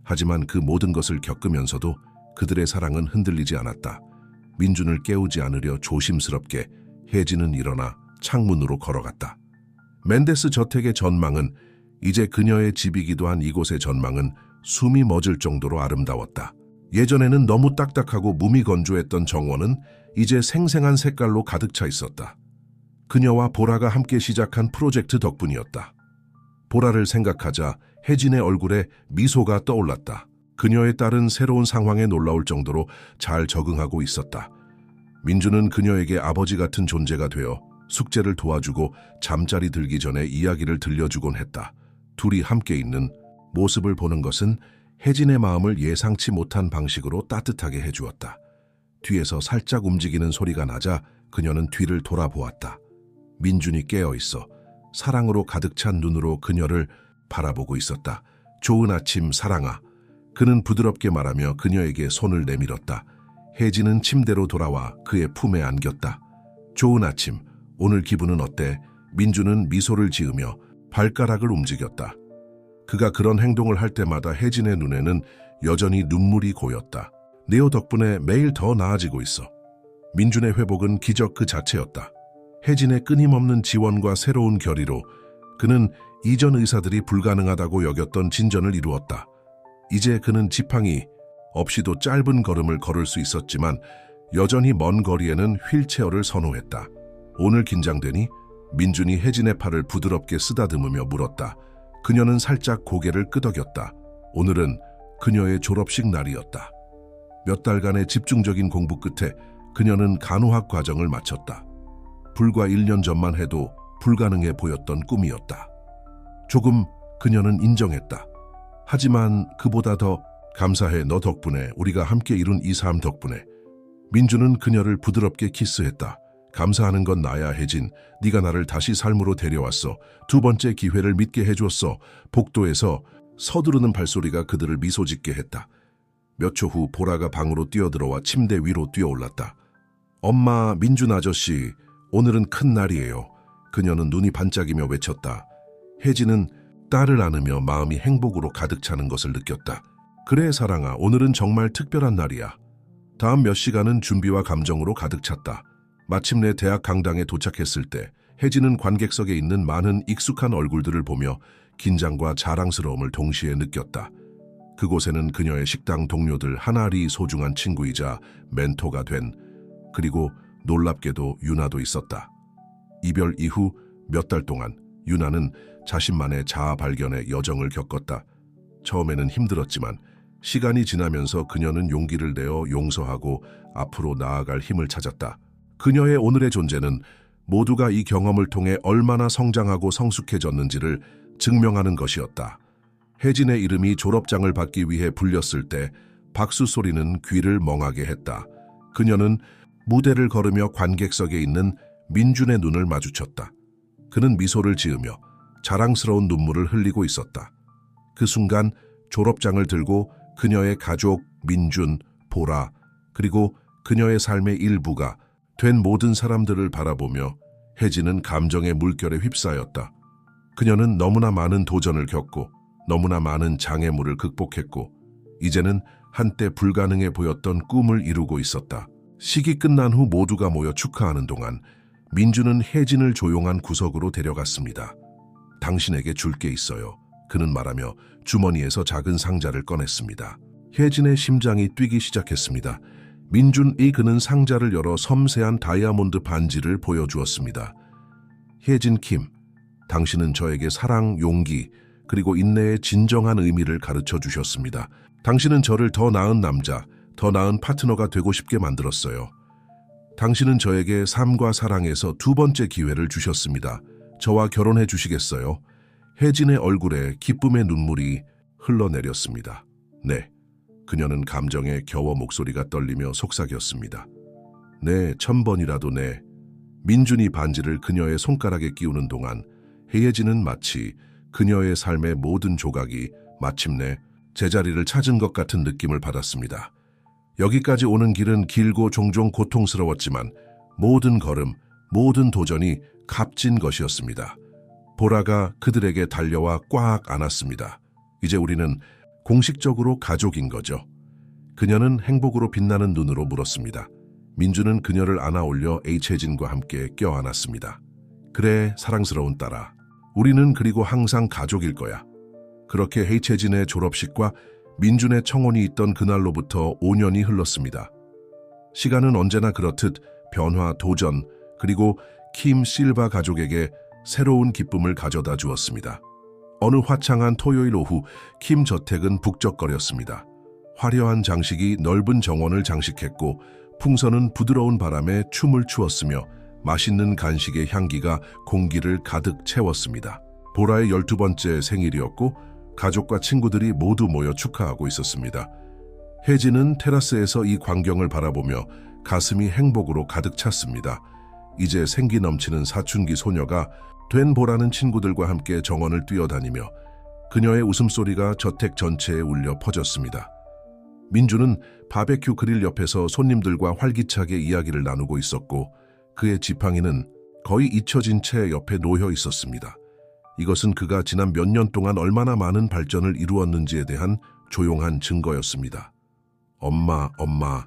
하지만 그 모든 것을 겪으면서도 그들의 사랑은 흔들리지 않았다. 민준을 깨우지 않으려 조심스럽게 혜진은 일어나 창문으로 걸어갔다. 멘데스 저택의 전망은 이제 그녀의 집이기도 한 이곳의 전망은 숨이 멎을 정도로 아름다웠다. 예전에는 너무 딱딱하고 무미건조했던 정원은 이제 생생한 색깔로 가득 차 있었다. 그녀와 보라가 함께 시작한 프로젝트 덕분이었다. 보라를 생각하자 혜진의 얼굴에 미소가 떠올랐다. 그녀의 딸은 새로운 상황에 놀라울 정도로 잘 적응하고 있었다. 민주는 그녀에게 아버지 같은 존재가 되어 숙제를 도와주고 잠자리 들기 전에 이야기를 들려주곤 했다. 둘이 함께 있는 모습을 보는 것은 혜진의 마음을 예상치 못한 방식으로 따뜻하게 해주었다. 뒤에서 살짝 움직이는 소리가 나자 그녀는 뒤를 돌아보았다. 민준이 깨어있어 사랑으로 가득 찬 눈으로 그녀를 바라보고 있었다. 좋은 아침, 사랑아. 그는 부드럽게 말하며 그녀에게 손을 내밀었다. 혜진은 침대로 돌아와 그의 품에 안겼다. 좋은 아침, 오늘 기분은 어때? 민주는 미소를 지으며 발가락을 움직였다. 그가 그런 행동을 할 때마다 혜진의 눈에는 여전히 눈물이 고였다. 네오 덕분에 매일 더 나아지고 있어. 민준의 회복은 기적 그 자체였다. 혜진의 끊임없는 지원과 새로운 결의로 그는 이전 의사들이 불가능하다고 여겼던 진전을 이루었다. 이제 그는 지팡이 없이도 짧은 걸음을 걸을 수 있었지만 여전히 먼 거리에는 휠체어를 선호했다. 오늘 긴장되니? 민준이 혜진의 팔을 부드럽게 쓰다듬으며 물었다. 그녀는 살짝 고개를 끄덕였다. 오늘은 그녀의 졸업식 날이었다. 몇 달간의 집중적인 공부 끝에 그녀는 간호학 과정을 마쳤다. 불과 1년 전만 해도 불가능해 보였던 꿈이었다. 조금 그녀는 인정했다. 하지만 그보다 더 감사해. 너 덕분에, 우리가 함께 이룬 이 삶 덕분에. 민주는 그녀를 부드럽게 키스했다. 감사하는 건 나야, 혜진. 네가 나를 다시 삶으로 데려왔어. 두 번째 기회를 믿게 해줬어. 복도에서 서두르는 발소리가 그들을 미소 짓게 했다. 몇 초 후 보라가 방으로 뛰어들어와 침대 위로 뛰어올랐다. 엄마, 민준 아저씨, 오늘은 큰 날이에요. 그녀는 눈이 반짝이며 외쳤다. 혜진은 딸을 안으며 마음이 행복으로 가득 차는 것을 느꼈다. 그래 사랑아, 오늘은 정말 특별한 날이야. 다음 몇 시간은 준비와 감정으로 가득 찼다. 마침내 대학 강당에 도착했을 때 혜진은 관객석에 있는 많은 익숙한 얼굴들을 보며 긴장과 자랑스러움을 동시에 느꼈다. 그곳에는 그녀의 식당 동료들 하나리 소중한 친구이자 멘토가 된, 그리고 놀랍게도 유나도 있었다. 이별 이후 몇 달 동안 유나는 자신만의 자아 발견의 여정을 겪었다. 처음에는 힘들었지만 시간이 지나면서 그녀는 용기를 내어 용서하고 앞으로 나아갈 힘을 찾았다. 그녀의 오늘의 존재는 모두가 이 경험을 통해 얼마나 성장하고 성숙해졌는지를 증명하는 것이었다. 혜진의 이름이 졸업장을 받기 위해 불렸을 때 박수 소리는 귀를 멍하게 했다. 그녀는 무대를 걸으며 관객석에 있는 민준의 눈을 마주쳤다. 그는 미소를 지으며 자랑스러운 눈물을 흘리고 있었다. 그 순간 졸업장을 들고 그녀의 가족, 민준, 보라, 그리고 그녀의 삶의 일부가 된 모든 사람들을 바라보며 혜진은 감정의 물결에 휩싸였다. 그녀는 너무나 많은 도전을 겪고 너무나 많은 장애물을 극복했고 이제는 한때 불가능해 보였던 꿈을 이루고 있었다. 식이 끝난 후 모두가 모여 축하하는 동안 민준은 혜진을 조용한 구석으로 데려갔습니다. 당신에게 줄 게 있어요. 그는 말하며 주머니에서 작은 상자를 꺼냈습니다. 혜진의 심장이 뛰기 시작했습니다. 민준이 그는 상자를 열어 섬세한 다이아몬드 반지를 보여주었습니다. 혜진 킴, 당신은 저에게 사랑, 용기, 그리고 인내의 진정한 의미를 가르쳐 주셨습니다. 당신은 저를 더 나은 남자, 더 나은 파트너가 되고 싶게 만들었어요. 당신은 저에게 삶과 사랑에서 두 번째 기회를 주셨습니다. 저와 결혼해 주시겠어요? 혜진의 얼굴에 기쁨의 눈물이 흘러내렸습니다. 네. 그녀는 감정에 겨워 목소리가 떨리며 속삭였습니다. 네, 1000번이라도 네. 민준이 반지를 그녀의 손가락에 끼우는 동안 혜진은 마치 그녀의 삶의 모든 조각이 마침내 제자리를 찾은 것 같은 느낌을 받았습니다. 여기까지 오는 길은 길고 종종 고통스러웠지만 모든 걸음, 모든 도전이 값진 것이었습니다. 보라가 그들에게 달려와 꽉 안았습니다. 이제 우리는 공식적으로 가족인 거죠. 그녀는 행복으로 빛나는 눈으로 물었습니다. 민주는 그녀를 안아 올려 혜진과 함께 껴안았습니다. 그래, 사랑스러운 딸아. 우리는 그리고 항상 가족일 거야. 그렇게 혜진의 졸업식과 민준의 청혼이 있던 그날로부터 5년이 흘렀습니다. 시간은 언제나 그렇듯 변화, 도전, 그리고 킴 실바 가족에게 새로운 기쁨을 가져다 주었습니다. 어느 화창한 토요일 오후 킴 저택은 북적거렸습니다. 화려한 장식이 넓은 정원을 장식했고 풍선은 부드러운 바람에 춤을 추었으며 맛있는 간식의 향기가 공기를 가득 채웠습니다. 보라의 12번째 생일이었고 가족과 친구들이 모두 모여 축하하고 있었습니다. 혜진은 테라스에서 이 광경을 바라보며 가슴이 행복으로 가득 찼습니다. 이제 생기 넘치는 사춘기 소녀가 된 보라는 친구들과 함께 정원을 뛰어다니며 그녀의 웃음소리가 저택 전체에 울려 퍼졌습니다. 민주는 바베큐 그릴 옆에서 손님들과 활기차게 이야기를 나누고 있었고 그의 지팡이는 거의 잊혀진 채 옆에 놓여 있었습니다. 이것은 그가 지난 몇 년 동안 얼마나 많은 발전을 이루었는지에 대한 조용한 증거였습니다. 엄마, 엄마.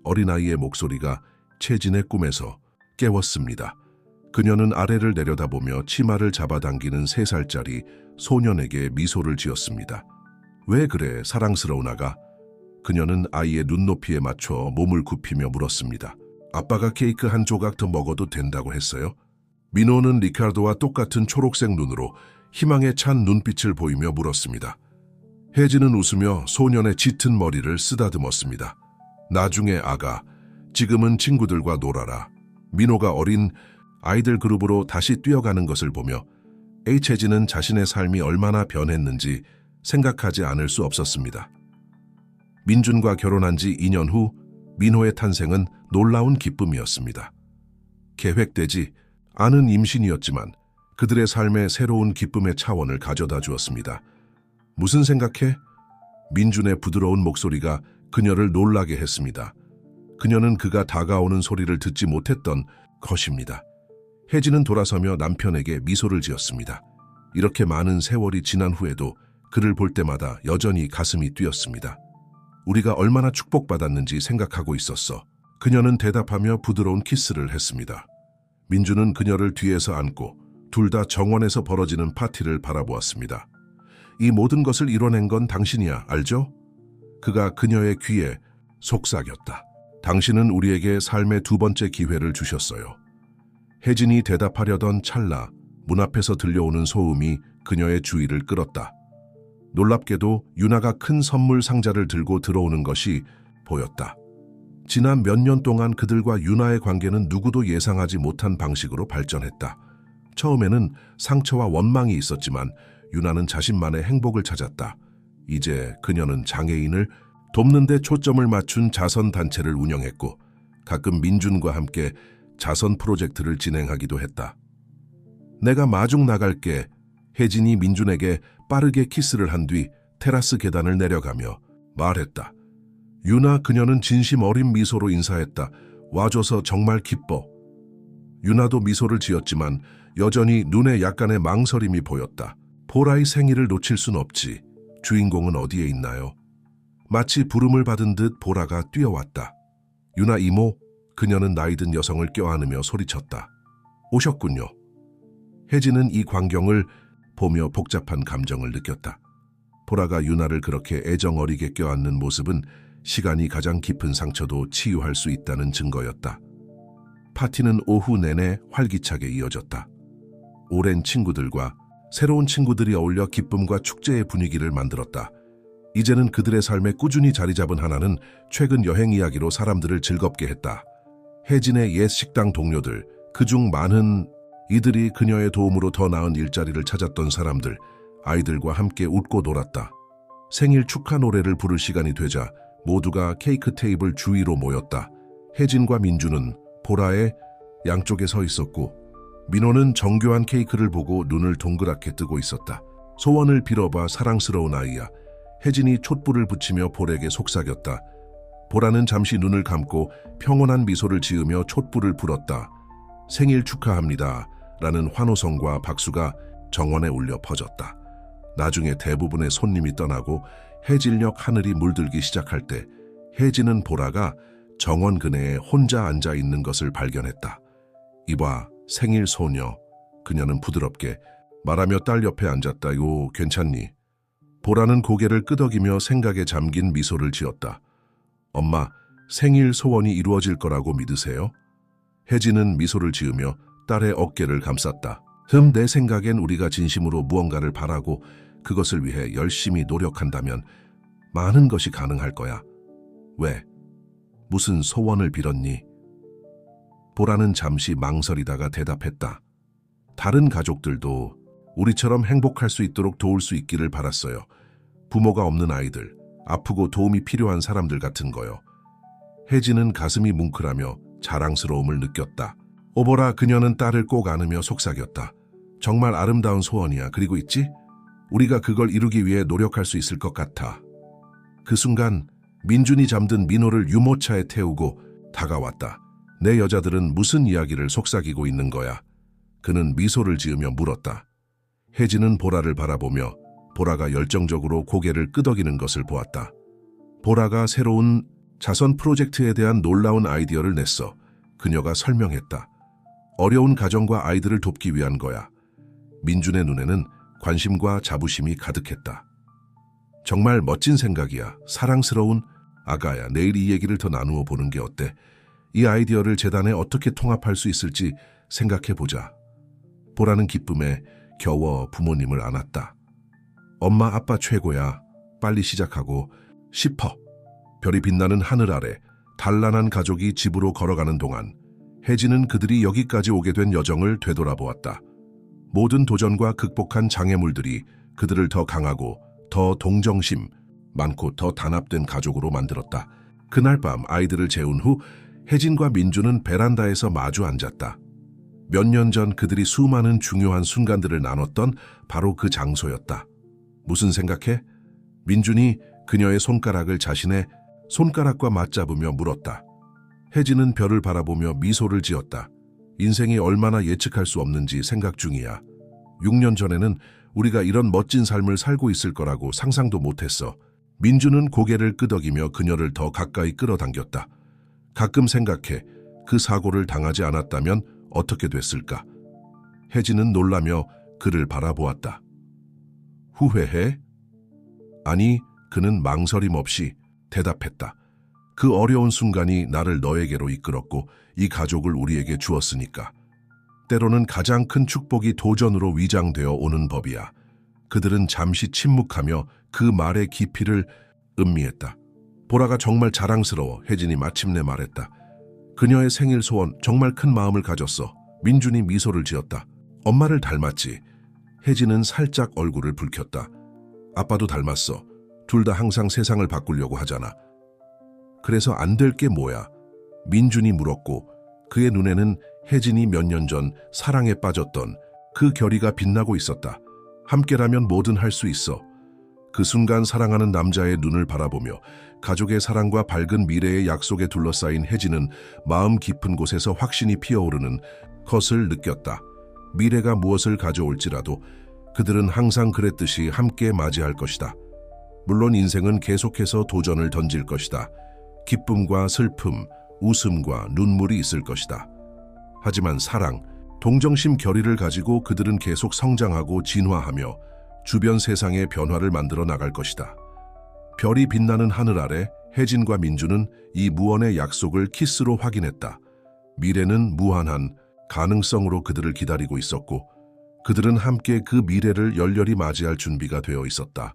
어린아이의 목소리가 채진의 꿈에서 깨웠습니다. 그녀는 아래를 내려다보며 치마를 잡아당기는 3살짜리 소년에게 미소를 지었습니다. 왜 그래, 사랑스러운 아가? 그녀는 아이의 눈높이에 맞춰 몸을 굽히며 물었습니다. 아빠가 케이크 한 조각 더 먹어도 된다고 했어요? 민호는 리카르도와 똑같은 초록색 눈으로 희망에 찬 눈빛을 보이며 물었습니다. 혜진은 웃으며 소년의 짙은 머리를 쓰다듬었습니다. 나중에 아가, 지금은 친구들과 놀아라. 민호가 어린 아이들 그룹으로 다시 뛰어가는 것을 보며 H혜진은 자신의 삶이 얼마나 변했는지 생각하지 않을 수 없었습니다. 민준과 결혼한 지 2년 후 민호의 탄생은 놀라운 기쁨이었습니다. 계획되지 않은 임신이었지만 그들의 삶에 새로운 기쁨의 차원을 가져다 주었습니다. 무슨 생각해? 민준의 부드러운 목소리가 그녀를 놀라게 했습니다. 그녀는 그가 다가오는 소리를 듣지 못했던 것입니다. 혜진은 돌아서며 남편에게 미소를 지었습니다. 이렇게 많은 세월이 지난 후에도 그를 볼 때마다 여전히 가슴이 뛰었습니다. 우리가 얼마나 축복받았는지 생각하고 있었어. 그녀는 대답하며 부드러운 키스를 했습니다. 민주는 그녀를 뒤에서 안고 둘 다 정원에서 벌어지는 파티를 바라보았습니다. 이 모든 것을 이뤄낸 건 당신이야, 알죠? 그가 그녀의 귀에 속삭였다. 당신은 우리에게 삶의 두 번째 기회를 주셨어요. 혜진이 대답하려던 찰나 문 앞에서 들려오는 소음이 그녀의 주의를 끌었다. 놀랍게도 유나가 큰 선물 상자를 들고 들어오는 것이 보였다. 지난 몇 년 동안 그들과 유나의 관계는 누구도 예상하지 못한 방식으로 발전했다. 처음에는 상처와 원망이 있었지만 유나는 자신만의 행복을 찾았다. 이제 그녀는 장애인을 돕는 데 초점을 맞춘 자선단체를 운영했고 가끔 민준과 함께 자선 프로젝트를 진행하기도 했다. 내가 마중 나갈게. 혜진이 민준에게 빠르게 키스를 한 뒤 테라스 계단을 내려가며 말했다. 유나, 그녀는 진심 어린 미소로 인사했다. 와줘서 정말 기뻐. 유나도 미소를 지었지만 여전히 눈에 약간의 망설임이 보였다. 보라의 생일을 놓칠 순 없지. 주인공은 어디에 있나요? 마치 부름을 받은 듯 보라가 뛰어왔다. 유나 이모, 그녀는 나이든 여성을 껴안으며 소리쳤다. 오셨군요. 혜진은 이 광경을 보며 복잡한 감정을 느꼈다. 보라가 유나를 그렇게 애정어리게 껴안는 모습은 시간이 가장 깊은 상처도 치유할 수 있다는 증거였다. 파티는 오후 내내 활기차게 이어졌다. 오랜 친구들과 새로운 친구들이 어울려 기쁨과 축제의 분위기를 만들었다. 이제는 그들의 삶에 꾸준히 자리 잡은 하나는 최근 여행 이야기로 사람들을 즐겁게 했다. 혜진의 옛 식당 동료들, 그중 많은 이들이 그녀의 도움으로 더 나은 일자리를 찾았던 사람들, 아이들과 함께 웃고 놀았다. 생일 축하 노래를 부를 시간이 되자 모두가 케이크 테이블 주위로 모였다. 혜진과 민주는 보라의 양쪽에 서 있었고 민호는 정교한 케이크를 보고 눈을 동그랗게 뜨고 있었다. 소원을 빌어봐 사랑스러운 아이야. 혜진이 촛불을 붙이며 볼에게 속삭였다. 보라는 잠시 눈을 감고 평온한 미소를 지으며 촛불을 불었다. 생일 축하합니다. 라는 환호성과 박수가 정원에 울려 퍼졌다. 나중에 대부분의 손님이 떠나고 해질녘 하늘이 물들기 시작할 때 혜진은 보라가 정원 그네에 혼자 앉아 있는 것을 발견했다. 이봐, 생일 소녀. 그녀는 부드럽게 말하며 딸 옆에 앉았다. 요, 괜찮니? 보라는 고개를 끄덕이며 생각에 잠긴 미소를 지었다. 엄마, 생일 소원이 이루어질 거라고 믿으세요? 혜진은 미소를 지으며 딸의 어깨를 감쌌다. 내 생각엔 우리가 진심으로 무언가를 바라고 그것을 위해 열심히 노력한다면 많은 것이 가능할 거야. 왜? 무슨 소원을 빌었니? 보라는 잠시 망설이다가 대답했다. 다른 가족들도 우리처럼 행복할 수 있도록 도울 수 있기를 바랐어요. 부모가 없는 아이들, 아프고 도움이 필요한 사람들 같은 거요. 혜진은 가슴이 뭉클하며 자랑스러움을 느꼈다. 오보라, 그녀는 딸을 꼭 안으며 속삭였다. 정말 아름다운 소원이야. 그리고 있지? 우리가 그걸 이루기 위해 노력할 수 있을 것 같아. 그 순간 민준이 잠든 민호를 유모차에 태우고 다가왔다. 내 여자들은 무슨 이야기를 속삭이고 있는 거야? 그는 미소를 지으며 물었다. 혜진은 보라를 바라보며 보라가 열정적으로 고개를 끄덕이는 것을 보았다. 보라가 새로운 자선 프로젝트에 대한 놀라운 아이디어를 냈어. 그녀가 설명했다. 어려운 가정과 아이들을 돕기 위한 거야. 민준의 눈에는 관심과 자부심이 가득했다. 정말 멋진 생각이야. 사랑스러운 아가야, 내일 이 얘기를 더 나누어 보는 게 어때? 이 아이디어를 재단에 어떻게 통합할 수 있을지 생각해 보자. 보라는 기쁨에 겨워 부모님을 안았다. 엄마, 아빠 최고야. 빨리 시작하고 싶어. 별이 빛나는 하늘 아래 단란한 가족이 집으로 걸어가는 동안 혜진은 그들이 여기까지 오게 된 여정을 되돌아보았다. 모든 도전과 극복한 장애물들이 그들을 더 강하고 더 동정심 많고 더 단합된 가족으로 만들었다. 그날 밤 아이들을 재운 후 혜진과 민주는 베란다에서 마주 앉았다. 몇 년 전 그들이 수많은 중요한 순간들을 나눴던 바로 그 장소였다. 무슨 생각해? 민준이 그녀의 손가락을 자신의 손가락과 맞잡으며 물었다. 혜진은 별을 바라보며 미소를 지었다. 인생이 얼마나 예측할 수 없는지 생각 중이야. 6년 전에는 우리가 이런 멋진 삶을 살고 있을 거라고 상상도 못했어. 민주는 고개를 끄덕이며 그녀를 더 가까이 끌어당겼다. 가끔 생각해. 그 사고를 당하지 않았다면 어떻게 됐을까? 혜진은 놀라며 그를 바라보았다. 후회해? 아니, 그는 망설임 없이 대답했다. 그 어려운 순간이 나를 너에게로 이끌었고 이 가족을 우리에게 주었으니까. 때로는 가장 큰 축복이 도전으로 위장되어 오는 법이야. 그들은 잠시 침묵하며 그 말의 깊이를 음미했다. 보라가 정말 자랑스러워. 혜진이 마침내 말했다. 그녀의 생일 소원 정말 큰 마음을 가졌어. 민준이 미소를 지었다. 엄마를 닮았지. 혜진은 살짝 얼굴을 붉혔다. 아빠도 닮았어. 둘 다 항상 세상을 바꾸려고 하잖아. 그래서 안 될 게 뭐야? 민준이 물었고 그의 눈에는 혜진이 몇 년 전 사랑에 빠졌던 그 결의가 빛나고 있었다. 함께라면 뭐든 할 수 있어. 그 순간 사랑하는 남자의 눈을 바라보며 가족의 사랑과 밝은 미래의 약속에 둘러싸인 혜진은 마음 깊은 곳에서 확신이 피어오르는 것을 느꼈다. 미래가 무엇을 가져올지라도 그들은 항상 그랬듯이 함께 맞이할 것이다. 물론 인생은 계속해서 도전을 던질 것이다. 기쁨과 슬픔, 웃음과 눈물이 있을 것이다. 하지만 사랑, 동정심 결의를 가지고 그들은 계속 성장하고 진화하며 주변 세상의 변화를 만들어 나갈 것이다. 별이 빛나는 하늘 아래 혜진과 민주는 이 무언의 약속을 키스로 확인했다. 미래는 무한한 가능성으로 그들을 기다리고 있었고 그들은 함께 그 미래를 열렬히 맞이할 준비가 되어 있었다.